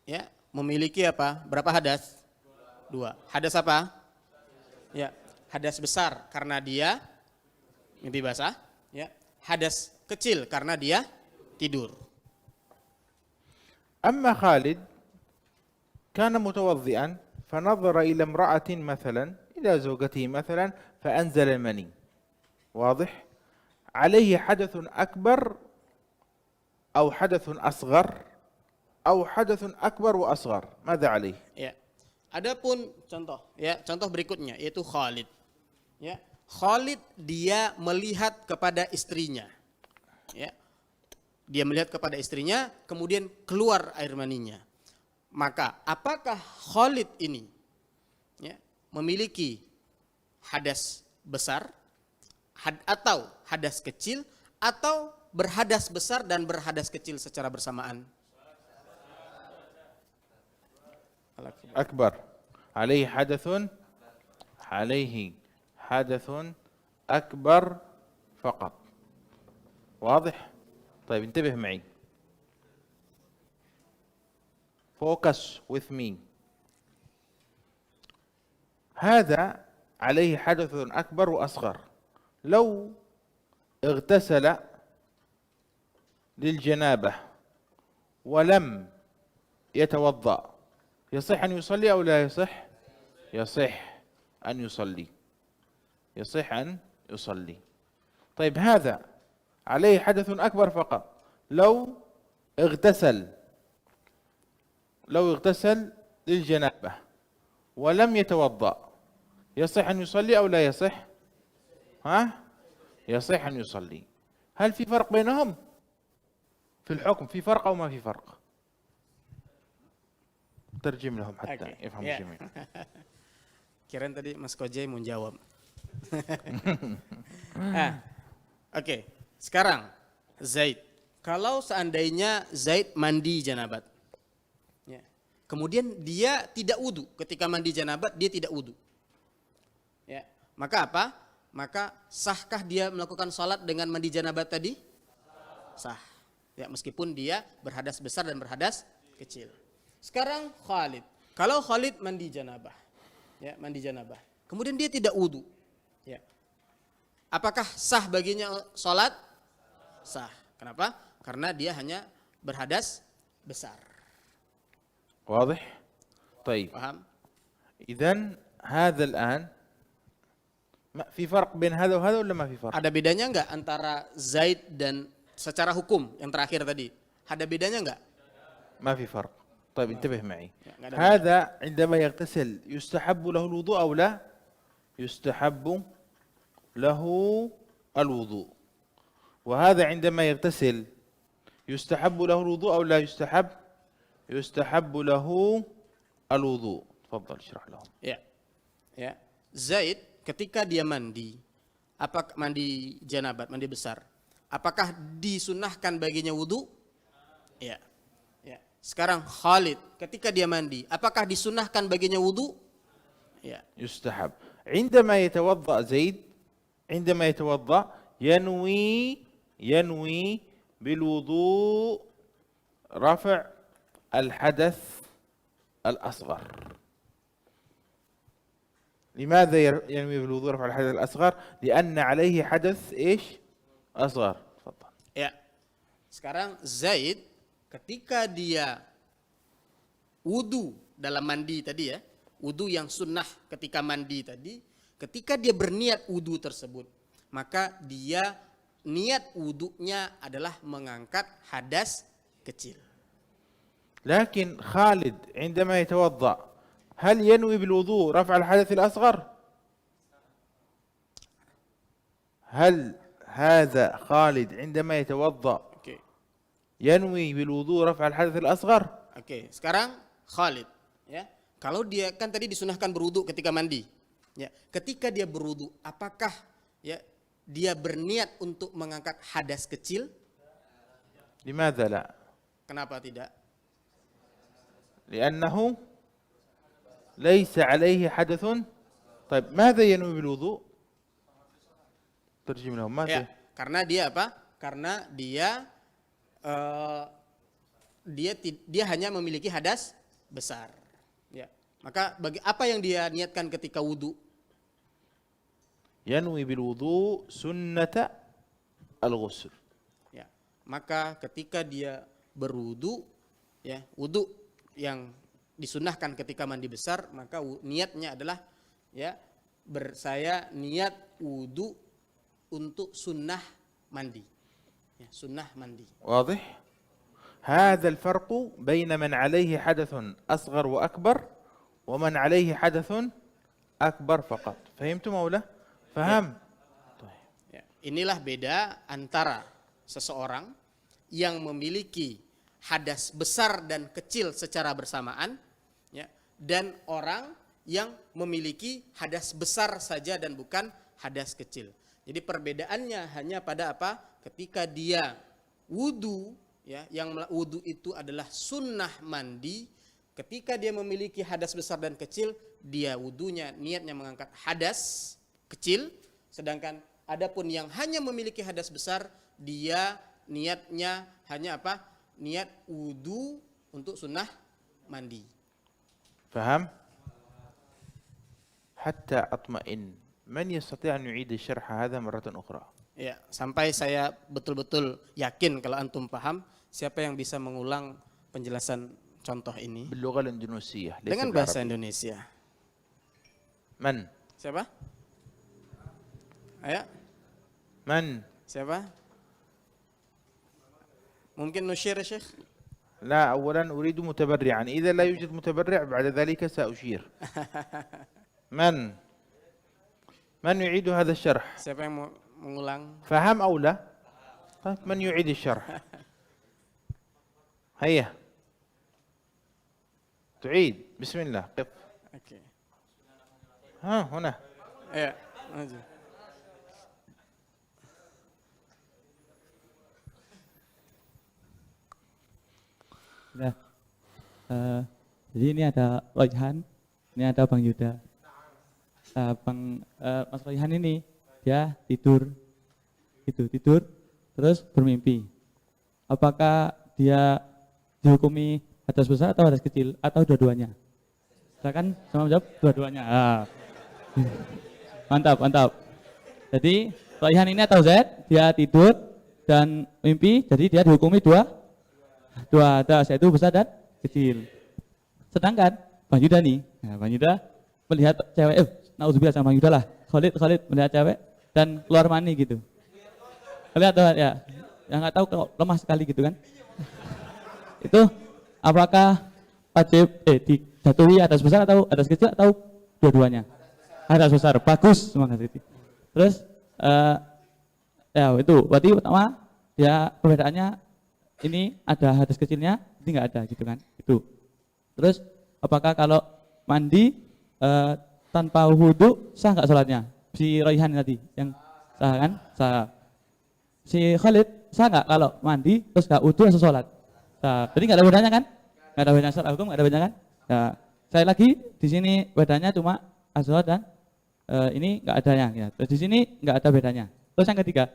ya, memiliki apa? Berapa hadas? 2. Hadas apa? Ya, hadas besar karena dia mimpi basah, ya. Hadas kecil karena dia tidur.
أما خالد كان متوضئا فنظر إلى امرأة مثلا، إلى زوجته مثلا، فأنزل المني. واضح؟ عليه حدث أكبر أو حدث أصغر أو حدث أكبر وأصغر، ماذا عليه؟
Ya. Adapun contoh berikutnya yaitu Khalid. Ya. Khalid dia melihat kepada istrinya. Ya. Dia melihat kepada istrinya, kemudian keluar air maninya. Maka apakah Khalid ini, ya, memiliki hadas besar atau hadas kecil atau berhadas besar dan berhadas kecil secara bersamaan?
أكبر. عليه حدث أكبر فقط. واضح؟ طيب انتبه معي. Focus with me. هذا عليه حدث أكبر وأصغر. لو اغتسل للجنابة ولم يتوضأ يصح أن يصلي أو لا يصح؟ يصح أن يصلي. يصح أن يصلي. طيب هذا عليه حدث أكبر فقط. لو اغتسل للجنابة ولم يتوضأ يصح أن يصلي أو لا يصح؟ يصح أن يصلي. هل في فرق بينهم؟ في الحكم في فرق أو ما في فرق؟ ترجم لهم حتى يفهموا الجميع.
Kirain tadi Mas Kojai mau jawab. Oke. Sekarang Zaid. Kalau seandainya Zaid mandi janabat, kemudian dia tidak wudu, ketika mandi janabat dia tidak wudu. Ya, maka apa? Maka sahkah dia melakukan sholat dengan mandi janabat tadi? Sah. Ya, meskipun dia berhadas besar dan berhadas kecil. Sekarang Khalid. Kalau Khalid mandi janabah, ya, mandi janabah. Kemudian dia tidak wudu. Ya. Apakah sah baginya sholat? Sah. Kenapa? Karena dia hanya berhadas besar.
واضح؟ طيب
Paham?
إذن هذا الآن في فرق بين هذا وهذا ولا ما في فرق؟
Ada bedanya enggak antara Zaid dan secara hukum yang terakhir tadi? Ada bedanya enggak?
ما في فرق. طيب انتبه معي.
nggak ada
هذا عندما يغتسل يستحب له الوضوء أو لا؟ يستحب له الوضوء. وهذا عندما يغتسل يستحب له الوضوء أو لا يستحب؟ يستحب له الوضوء. تفضل اشرح لهم.
Ya. Ya. Zaid ketika dia mandi, apakah mandi janabat, mandi besar, apakah disunahkan baginya wudu? Ya. Ya. Sekarang Khalid ketika dia mandi, apakah disunahkan baginya wudu? Ya.
يستحب. عندما يتوضأ زيد عندما يتوضأ ينوي بالوضوء رفع الحدث الأصغر. لماذا ينوي بالوضوء رفع الحدث الأصغر؟ لأن عليه حدث إيش؟ أصغر. تفضل.
Ya. Sekarang Zaid ketika dia wudu dalam mandi tadi ya, wudu yang sunnah ketika mandi tadi, ketika dia berniat wudu tersebut, maka dia niat wudunya adalah mengangkat hadas kecil.
لكن خالد عندما يتوضأ هل ينوي بالوضوء رفع الحدث الأصغر؟ هل هذا خالد عندما يتوضأ
Oke.
ينوي بالوضوء رفع الحدث الأصغر؟
Oke, sekarang Khalid ya. Kalau dia kan tadi disunahkan berwudu ketika mandi. Ya, ketika dia berwudu, apakah ya dia berniat untuk mengangkat hadas kecil?
لماذا لا؟
Kenapa tidak?
لأنه ليس عليه حدث. طيب ماذا ينوي بالوضوء؟ ترجم لهم
Ya,
ماذا؟
karena dia apa? Karena dia dia hanya memiliki hadas besar. Ya. Maka bagi apa yang dia niatkan ketika wudu?
ينوي بالوضوء سنة الغسل.
Ya. Maka ketika dia berwudu, ya, wudu yang disunahkan ketika mandi besar, maka niatnya adalah ya saya niat wudu untuk sunnah mandi. Ya, sunnah mandi.
واضح؟ هذا الفرق بين من عليه حدث أصغر وأكبر ومن عليه حدث أكبر فقط. فهمتم أو لا؟ فهم؟ طيب.
Ya, inilah beda antara seseorang yang memiliki hadas besar dan kecil secara bersamaan, ya, dan orang yang memiliki hadas besar saja dan bukan hadas kecil. Jadi perbedaannya hanya pada apa? Ketika dia wudu, ya, yang wudu itu adalah sunnah mandi. Ketika dia memiliki hadas besar dan kecil, dia wudunya niatnya mengangkat hadas kecil. Sedangkan adapun yang hanya memiliki hadas besar, dia niatnya hanya apa? Niat wudu untuk sunnah mandi.
فهم؟ حتى أطمئن من يستطيع أن يعيد الشرح هذا مرة أخرى؟
Ya, sampai saya betul-betul yakin kalau antum paham, siapa yang bisa mengulang penjelasan contoh ini
باللغة الإندونيسية ليس
dengan bahasa
بالعربية.
Indonesia?
من؟
Siapa? Ayo,
من؟
siapa? Mungkin Nusyir ya Syekh?
لا أولا أريد متبرعا، إذا لا يوجد متبرع بعد ذلك سأشير. من يعيد هذا الشرح؟
Siapa yang mau mengulang?
فهم أو لا؟ طيب من يعيد الشرح؟ هيا تعيد. بسم الله قف.
Oke.
ها هنا.
Ayo, maju.
Nah, Jadi ini ada Royhan, ini ada Bang Yuda. Nah, Mas Royhan ini dia tidur, tidur, terus bermimpi. Apakah dia dihukumi hadas besar atau hadas kecil atau dua-duanya? Silakan sama jawab dua-duanya. Mantap. Jadi Royhan ini atau Z, dia tidur dan mimpi, jadi dia dihukumi dua hadas, yaitu besar dan kecil. Sedangkan Bang Yuda nih, Bang Yuda melihat cewek, nauzubillah sama Bang Yuda lah, Khalid melihat cewek dan keluar mani gitu. Lihat ya, yang nggak tahu kalau lemah sekali gitu kan. Itu apakah wajib dijatuhi hadas besar atau hadas kecil atau dua-duanya? Hadas besar, bagus semangat itu. Terus ya itu berarti pertama ya perbedaannya ini ada hadas kecilnya, ini nggak ada gitu kan. Itu. Terus apakah kalau mandi tanpa wudu sah nggak sholatnya? Si Royhan tadi yang sah kan? Sah. Si Khalid sah nggak kalau mandi terus nggak wudu langsung sholat? Sah. Jadi nggak ada bedanya kan? Nggak ada bedanya sholat hukum, nggak ada bedanya kan? Nah, saya lagi di sini bedanya cuma azhar dan ini nggak adanya. Ya. Terus di sini nggak ada bedanya. Terus yang ketiga,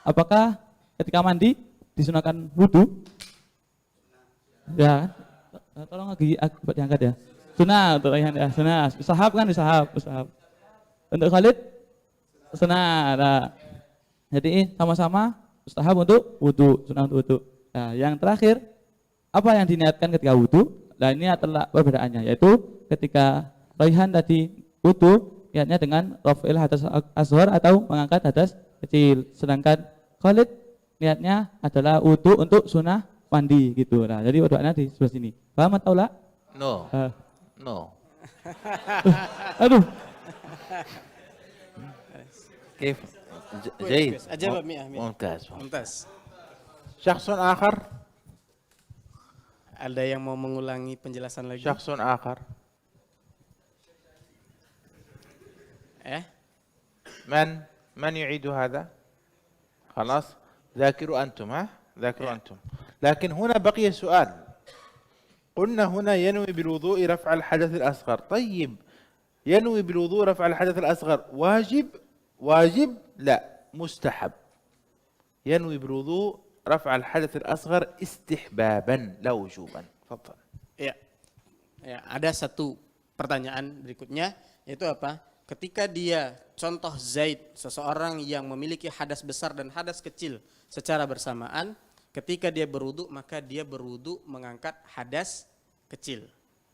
apakah ketika mandi disunahkan wudu? Ya, tolong lagi diangkat ya. Sunnah untuk Rayhan ya, sunnah. Sahab kan sahab. Untuk Khalid sunnah. Nah, jadi sama-sama mustahab untuk wudu, sunnah untuk wudu. Nah, yang terakhir apa yang diniatkan ketika wudu? Nah, ini adalah perbedaannya, yaitu ketika Rayhan tadi wudu niatnya dengan raf'il hadas asghar atau mengangkat hadas kecil. Sedangkan Khalid niatnya adalah wudu untuk sunnah mandi gitu. Nah, jadi perbedaannya di sebelah sini. Paham atau la?
No. No.
Aduh.
كيف جيد
أجاب 100.
ممتاز. شخص آخر
Ada yang mau mengulangi penjelasan lagi?
شخص آخر من يعيد هذا؟ خلاص ذاكروا أنتم ذاكروا أنتم. لكن هنا بقي سؤال. قلنا هنا ينوي بالوضوء رفع الحدث الأصغر. طيب ينوي بالوضوء رفع الحدث الأصغر واجب لا مستحب. ينوي بالوضوء رفع الحدث الأصغر استحبابا لا وجوبا. تفضل.
Ya, ada satu pertanyaan berikutnya, yaitu apa? Ketika dia, contoh Zaid, seseorang yang memiliki hadas besar dan hadas kecil secara bersamaan, ketika dia berwudu maka dia berwudu mengangkat hadas kecil.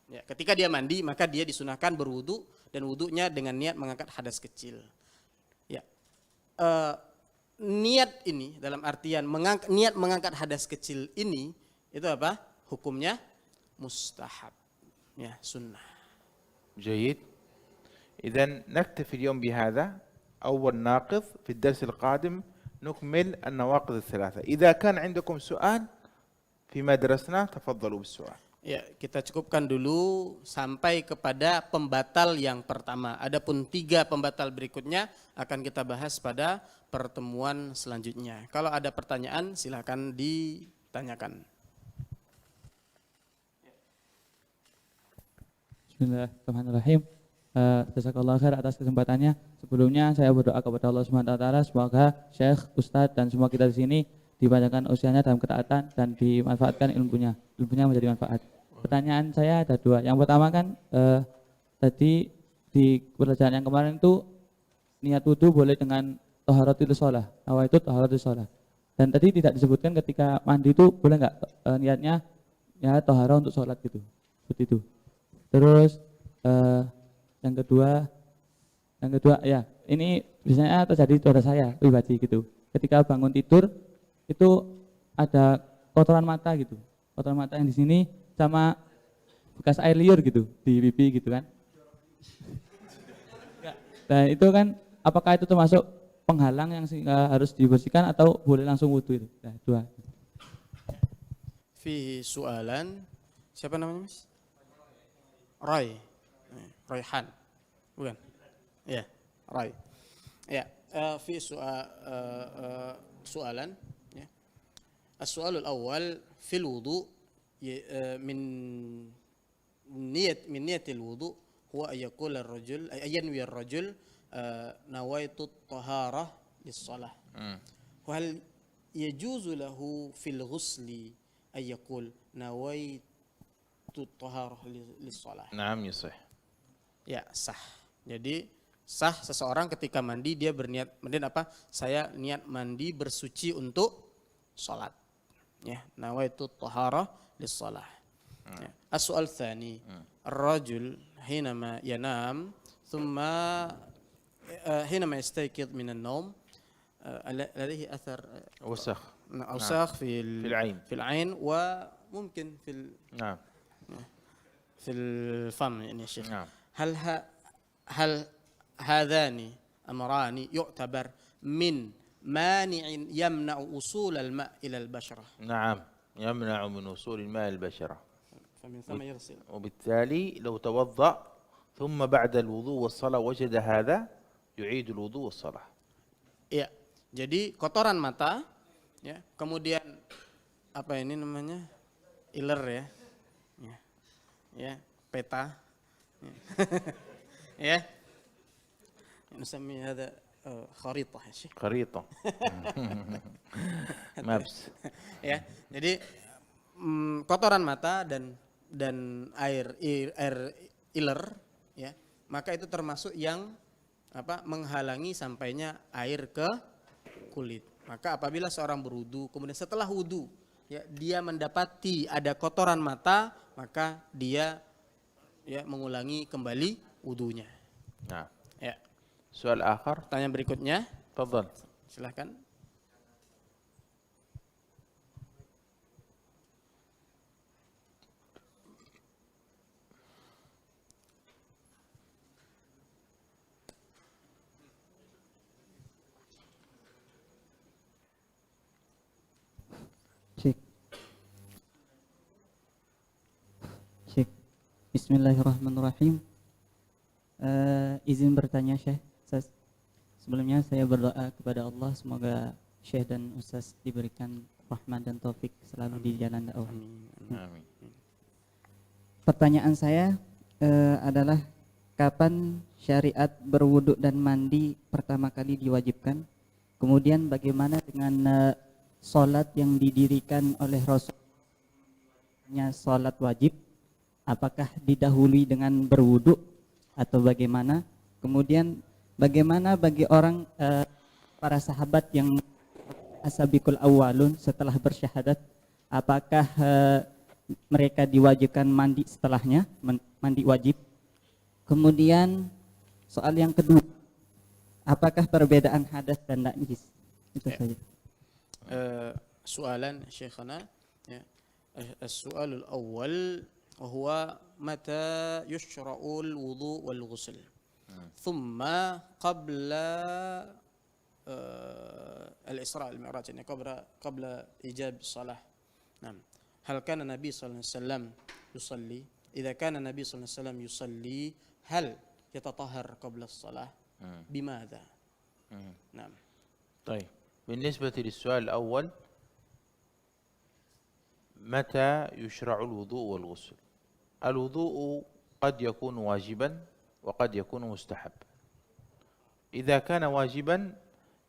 Ya, ketika dia mandi maka dia disunahkan berwudu dan wudunya dengan niat mengangkat hadas kecil. Ya, niat ini dalam artian niat mengangkat hadas kecil ini itu apa? Hukumnya mustahab, ya sunnah.
جيد. إذن نكتفي اليوم بهذا أول ناقض. في الدرس القادم نكمل النواقض الثلاثة. إذا كان عندكم سؤال فيما درسنا تفضلوا بالسؤال.
Ya, kita cukupkan dulu sampai kepada pembatal yang pertama. Adapun 3 pembatal berikutnya akan kita bahas pada pertemuan selanjutnya. Kalau ada pertanyaan silakan ditanyakan.
Bismillahirrahmanirrahim. Jazakallahu khair atas kesempatannya. Sebelumnya saya berdoa kepada Allah Subhanahu wa taala semoga Syekh, Ustadz dan semua kita di sini dipanjangkan usianya dalam ketaatan dan dimanfaatkan ilmunya menjadi manfaat. Pertanyaan saya ada 2. Yang pertama kan tadi di pelajaran yang kemarin itu niat wudu boleh dengan taharatul shalah. Awal itu taharatul shalah. Dan tadi tidak disebutkan ketika mandi itu boleh enggak niatnya ya taharah untuk sholat gitu. Seperti itu. Terus yang kedua ya ini biasanya terjadi pada saya pribadi gitu. Ketika bangun tidur itu ada kotoran mata gitu, kotoran mata yang di sini sama bekas air liur gitu di pipi gitu kan. Nah itu kan apakah itu termasuk penghalang yang harus dibersihkan atau boleh langsung wudu itu? Nah, 2.
Fi soalan siapa namanya Mas? Royhan, bukan? Ya, Roy. Ya, fi soalan. Ya. As-soalul awal fil wudu من نية الوضوء هو أن يقول الرجل أن ينوي الرجل نويت الطهارة للصلاة. وهل يجوز له في الغسل أن يقول نويت الطهارة للصلاة؟
نعم يصح.
Ya, sah. Jadi sah seseorang ketika mandi dia berniat apa? Saya niat mandi bersuci untuk salat. Ya, nawaitu taharah lis-shalah. Ya. As-su'al tsani. Ar-rajul حينما ينام ثم حينما يستيقظ من النوم لديه أثر
وسخ.
أوساخ في
العين.
في العين وممكن في
نعم.
في الفم يعني يا شيخ.
نعم.
هل هذان أمران يعتبر من مانع يمنع وصول الماء إلى البشرة؟
نعم، يمنع من وصول الماء البشرة.
فمن ثم يغسل.
وبالتالي لو توضأ ثم بعد الوضوء والصلاة وجد هذا يعيد الوضوء والصلاة.
Iya, jadi kotoran mata, ya, kemudian apa ini namanya, iler ya, peta, ya, نسمي هذا خريطة يا شيخ.
خريطة. maps.
Ya, jadi kotoran mata dan air iler, ya, maka itu termasuk yang apa, menghalangi sampainya air ke kulit. Maka apabila seorang berwudu, kemudian setelah wudu, ya, dia mendapati ada kotoran mata, maka dia, ya, mengulangi kembali wudunya.
نعم.
Ya.
سؤال آخر.
Pertanyaan berikutnya,
تفضل.
silahkan.
Syekh, Bismillahirrahmanirrahim. Izin bertanya Syekh, sebelumnya saya berdoa kepada Allah semoga Syekh dan Ustaz diberikan rahmat dan taufik selalu di jalan dakwah.
Amin.
Pertanyaan saya adalah kapan syariat berwudu dan mandi pertama kali diwajibkan? Kemudian bagaimana dengan salat yang didirikan oleh Rasulnya, salat wajib? Apakah didahului dengan berwudu atau bagaimana? Kemudian bagaimana bagi orang para sahabat yang as-sabiqul awwalun setelah bersyahadat, apakah mereka diwajibkan mandi setelahnya, mandi wajib? Kemudian soal yang kedua, apakah perbedaan hadas dan najis? Itu saja.
Soalan Syekhana, ya. As-su'alul awwal وهو متى يشرع الوضوء والغسل ثم قبل الإسراء والمعراج، يعني قبل إيجاب الصلاة. نعم. هل كان النبي صلى الله عليه وسلم يصلي؟ إذا كان النبي صلى الله عليه وسلم يصلي هل يتطهر قبل الصلاة؟ بماذا؟ نعم.
طيب، بالنسبة للسؤال الأول، متى يشرع الوضوء والغسل؟ الوضوء قد يكون واجبا وقد يكون مستحب. إذا كان واجبا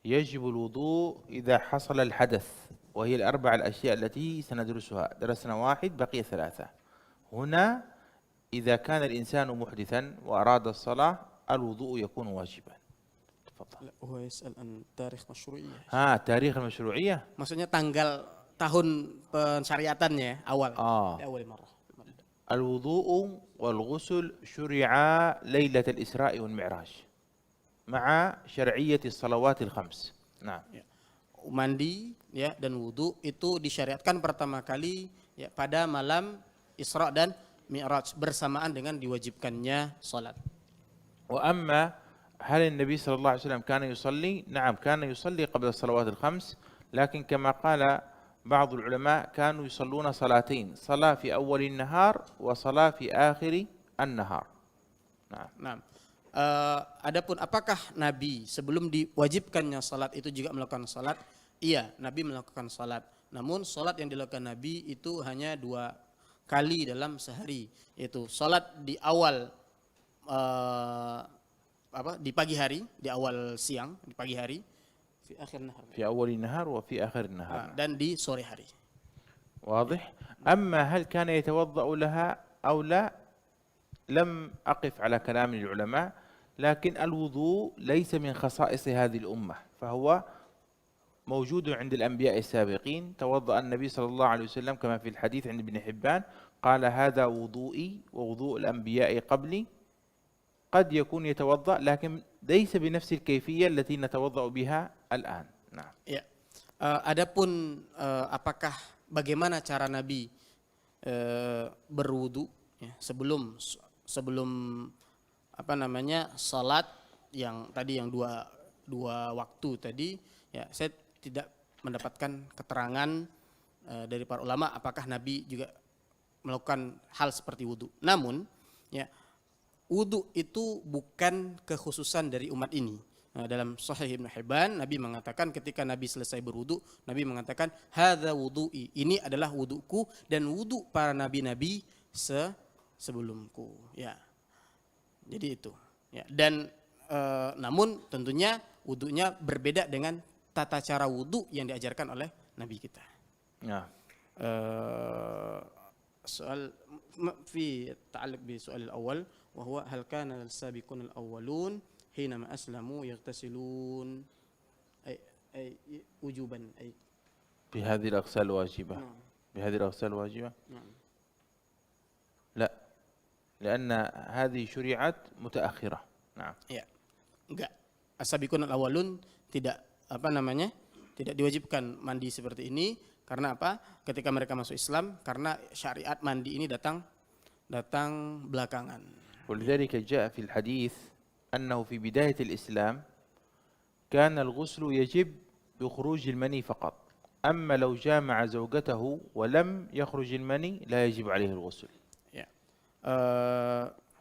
يجب الوضوء إذا حصل الحدث، وهي الأربع الأشياء التي سندرسها. درسنا واحد بقي ثلاثة. هنا إذا كان الإنسان محدثا وأراد الصلاة الوضوء يكون واجبا. تفضل.
هو يسأل عن تاريخ مشروعية.
تاريخ المشروعية.
Maksudnya tanggal tahun pensyariatannya awal. Awal marah.
الوضوء والغسل شرعا ليلة الإسراء والمعراج مع شرعية الصلوات الخمس. نعم.
Mandi, ya, dan wudu itu disyariatkan pertama kali, ya, pada malam Isra dan Mi'raj bersamaan dengan diwajibkannya salat.
وأما هل النبي صلى الله عليه وسلم كان يصلي؟ نعم، كان يصلي قبل الصلوات الخمس، لكن كما قال بعض العلماء كانوا يصلون صلاتين، صلاة في أول النهار وصلاة في آخر النهار.
Nah, adapun apakah Nabi sebelum diwajibkannya salat itu juga melakukan salat? Iya, Nabi melakukan salat. Namun salat yang dilakukan Nabi itu hanya dua kali dalam sehari, yaitu salat di awal di pagi hari, di awal siang, di pagi hari, fi akhir nahar.
في أول النهار وفي آخر النهار.
Dan di sore hari.
واضح. أما هل كان يتوضأ لها أو لا، لم أقف على كلام العلماء، لكن الوضوء ليس من خصائص هذه الأمة، فهو موجود عند الأنبياء السابقين. توضأ النبي صلى الله عليه وسلم كما في الحديث عند ابن حبان، قال هذا وضوئي ووضوء الأنبياء قبلي. قد يكون يتوضأ لكن ليس بنفس الكيفية التي نتوضأ بها الآن. نعم.
Ya. Adapun apakah bagaimana cara Nabi berwudu ya, sebelum salat yang tadi yang dua waktu tadi, ya saya tidak mendapatkan keterangan dari para ulama apakah Nabi juga melakukan hal seperti wudu. Namun ya, wudu itu bukan kekhususan dari umat ini. Dalam Sahih Ibn Hibban, Nabi mengatakan ketika Nabi selesai berwudu, Nabi mengatakan hadza wudu'i, ini adalah wuduku dan wudu para nabi-nabi sebelumku. Ya, jadi itu. Ya. Dan namun tentunya wudunya berbeda dengan tata cara wudu yang diajarkan oleh Nabi kita.
نعم.
Soal في تعلق بالسؤال الأول وهو هل كان السابقون الأولون حينما أسلموا يغتسلون أي وجوبا أي
بهذه الأغسال الواجبة.
نعم.
بهذه الأغسال الواجبة
نعم.
لا، لأن هذه شريعت متأخرة. نعم.
Ya, enggak. As-sabiqun al-awwalun tidak tidak diwajibkan mandi seperti ini. Karena apa? Ketika mereka masuk Islam, karena syariat mandi ini datang belakangan.
ولذلك جاء في الحديث أنه في بداية الإسلام كان الغسل يجب بخروج المني فقط، أما لو جامع زوجته ولم يخرج المني لا يجب عليه الغسل.
Ya.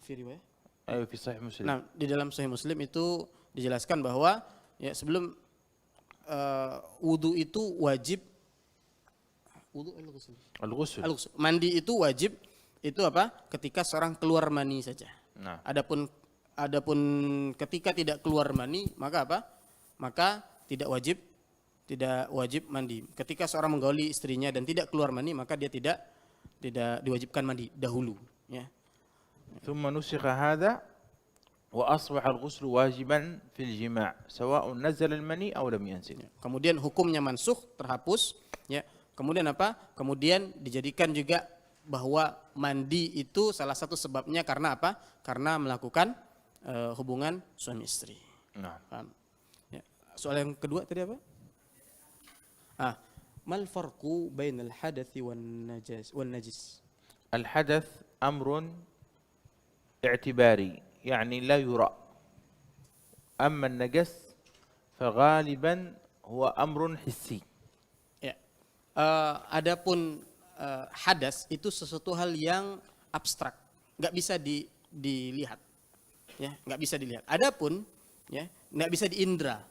Fi riwayah?
أيوة في صحيح مسلم.
Nah, di dalam Sahih Muslim itu dijelaskan bahwa ya sebelum wudu itu wajib
الغسل.
mandi itu wajib itu apa? Ketika seorang keluar mani saja.
Nah.
Adapun ketika tidak keluar mani, maka apa? Maka tidak wajib mandi. Ketika seorang menggauli istrinya dan tidak keluar mani, maka dia tidak diwajibkan mandi dahulu, ya.
ثم نسخ هذا وأصبح الغسل واجبا في الجماع سواء نزل المني أو لم ينزل.
Kemudian hukumnya mansukh, terhapus, ya. Kemudian apa? Kemudian dijadikan juga bahwa mandi itu salah satu sebabnya karena apa? Karena melakukan hubungan suami istri.
نعم.
Paham? Ya. Soal yang kedua tadi apa? Mal farqu bainal hadathi wan najis?
الحدث أمر اعتباري يعني لا يرى، أما النجس فغالبا هو أمر حسي.
Ya. Adapun hadas itu sesuatu hal yang abstrak, nggak bisa dilihat, ya, nggak bisa dilihat. Adapun, ya, nggak bisa diindra.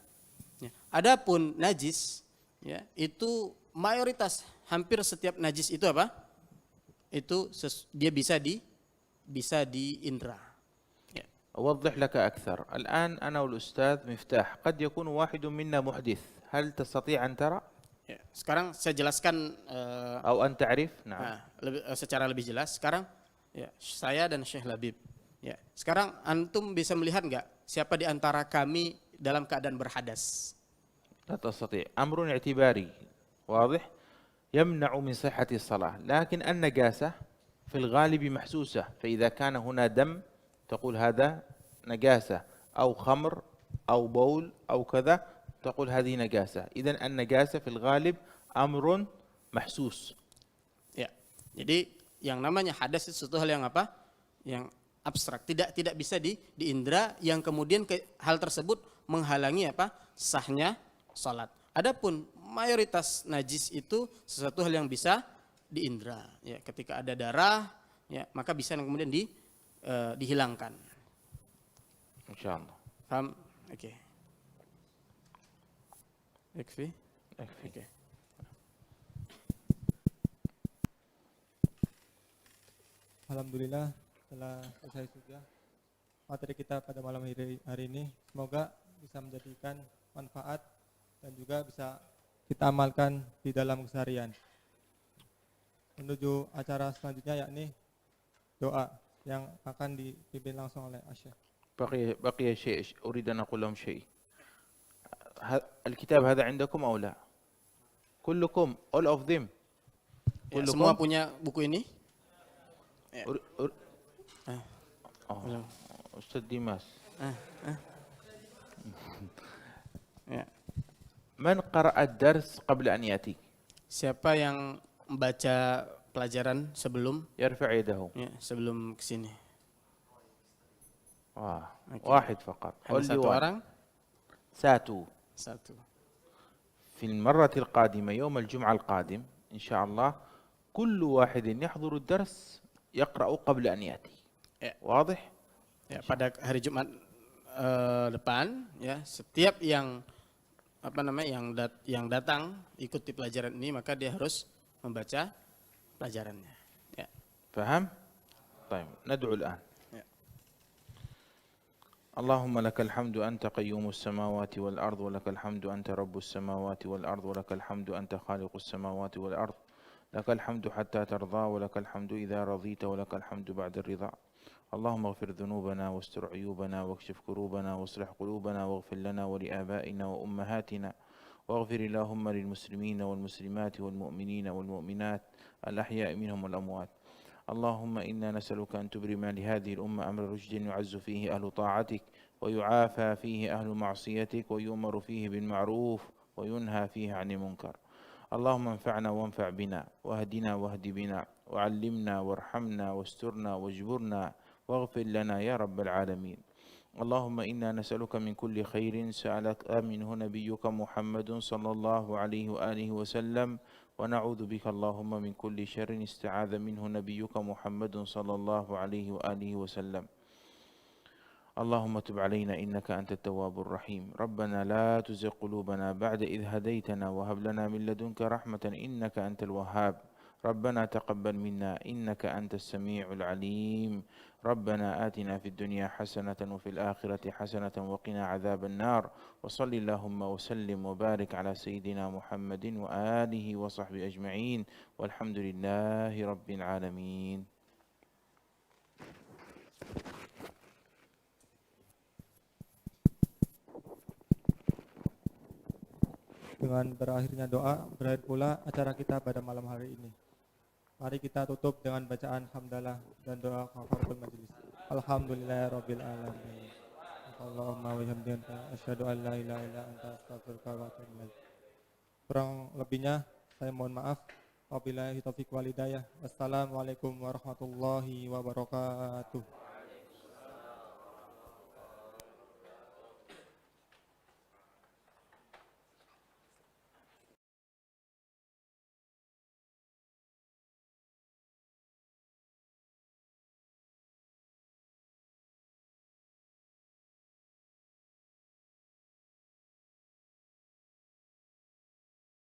Ya. Adapun najis, ya, itu mayoritas hampir setiap najis itu apa? Itu dia bisa diindra. Ya.
أوضح لك أكثر. الآن أنا والأستاذ مفتاح قد يكون واحد منا محدث، هل تستطيع أن ترى؟
Ya. Sekarang saya jelaskan
أو أن تعرف؟ نعم.
secara lebih jelas. Sekarang ya, saya dan Syekh Labib. Ya. Sekarang antum bisa melihat nggak siapa di antara kami dalam keadaan berhadas?
لا تستطيع. أمر اعتباري واضح يمنع من صحة الصلاة، لكن النجاسة في الغالب محسوسة، فإذا كان هنا دم تقول هذا نجاسة، أو خمر أو بول أو كذا تقول هذه نجاسة. إذن النجاسة في الغالب أمر محسوس.
Ya. Jadi yang namanya hadas itu sesuatu hal yang apa? Yang abstrak, tidak bisa diindra, yang kemudian hal tersebut menghalangi apa? Sahnya salat. Adapun mayoritas najis itu sesuatu hal yang bisa diindra. Ya, ketika ada darah, ya, maka bisa kemudian dihilangkan.
Insyaallah.
Paham? Oke. Yakfi?
يكفي.
Oke.
Alhamdulillah telah selesai juga materi kita pada malam hari ini. Semoga bisa menjadikan manfaat dan juga bisa kita amalkan di dalam keseharian. Menuju acara selanjutnya yakni doa yang akan dipimpin langsung oleh Asyik.
بقي شيء أريد أن أقول لهم شيء. الكتاب هذا عندكم أو لا؟ كلكم all of them.
Ya,
كلكم.
semua punya buku ini?
أستاذ ديماس.
Ya.
من قرأ الدرس قبل أن يأتي؟
Siapa yang membaca pelajaran sebelum
يرفع يده.
sebelum kesini?
واحد فقط.
Hanya
Only
satu
one.
orang?
Satu.
Satu.
في المرة القادمة يوم الجمعة القادم إن شاء الله كل واحد يحضر الدرس يقرأ قبل أن يأتي. واضح؟
Ya, pada hari Jumat depan ya, setiap yang yang datang ikuti pelajaran ini maka dia harus membaca pelajarannya. Ya.
فهم؟ طيب ندعو الآن.
Ya.
اللهم لك الحمد أنت قيوم السماوات والأرض ولك الحمد أنت رب السماوات والأرض ولك الحمد أنت خالق السماوات والأرض لك الحمد حتى ترضى ولك الحمد إذا رضيت ولك الحمد بعد الرضا. اللهم اغفر ذنوبنا واستر عيوبنا واكشف كروبنا واصلح قلوبنا واغفر لنا ولآبائنا وأمهاتنا واغفر اللهم للمسلمين والمسلمات والمؤمنين والمؤمنات الأحياء منهم والأموات. اللهم إنا نسألك أن تبرم لهذه الأمة أمر رشد يعز فيه أهل طاعتك ويعافى فيه أهل معصيتك ويؤمر فيه بالمعروف وينهى فيه عن المنكر. اللهم انفعنا وانفع بنا واهدنا واهد بنا وعلمنا وارحمنا واسترنا واجبرنا واغفر لنا يا رب العالمين. اللهم إنا نسألك من كل خير سألك منه نبيك محمد صلى الله عليه وآله وسلم ونعوذ بك اللهم من كل شر استعاذ منه نبيك محمد صلى الله عليه وآله وسلم. اللهم تب علينا إنك أنت التواب الرحيم. ربنا لا تزغ قلوبنا بعد إذ هديتنا وهب لنا من لدنك رحمة إنك أنت الوهاب. ربنا تقبل منا إنك أنت السميع العليم. ربنا آتنا في الدنيا حسنة وفي الآخرة حسنة وقنا عذاب النار. وصل اللهم وسلم وبارك على سيدنا محمد وآله وصحبه أجمعين والحمد لله رب العالمين.
Dengan berakhirnya doa, berakhir pula acara kita pada malam hari ini. Mari kita tutup dengan bacaan hamdalah dan doa kafaratul majelis. Alhamdulillahirabbil alamin. Allahumma wa bihamdika asyhadu an la ilaha illa anta astaghfiruka wa atubu ilaik. Kurang lebihnya saya mohon maaf. Wabillahi taufiq wal hidayah. Wassalamualaikum warahmatullahi wabarakatuh.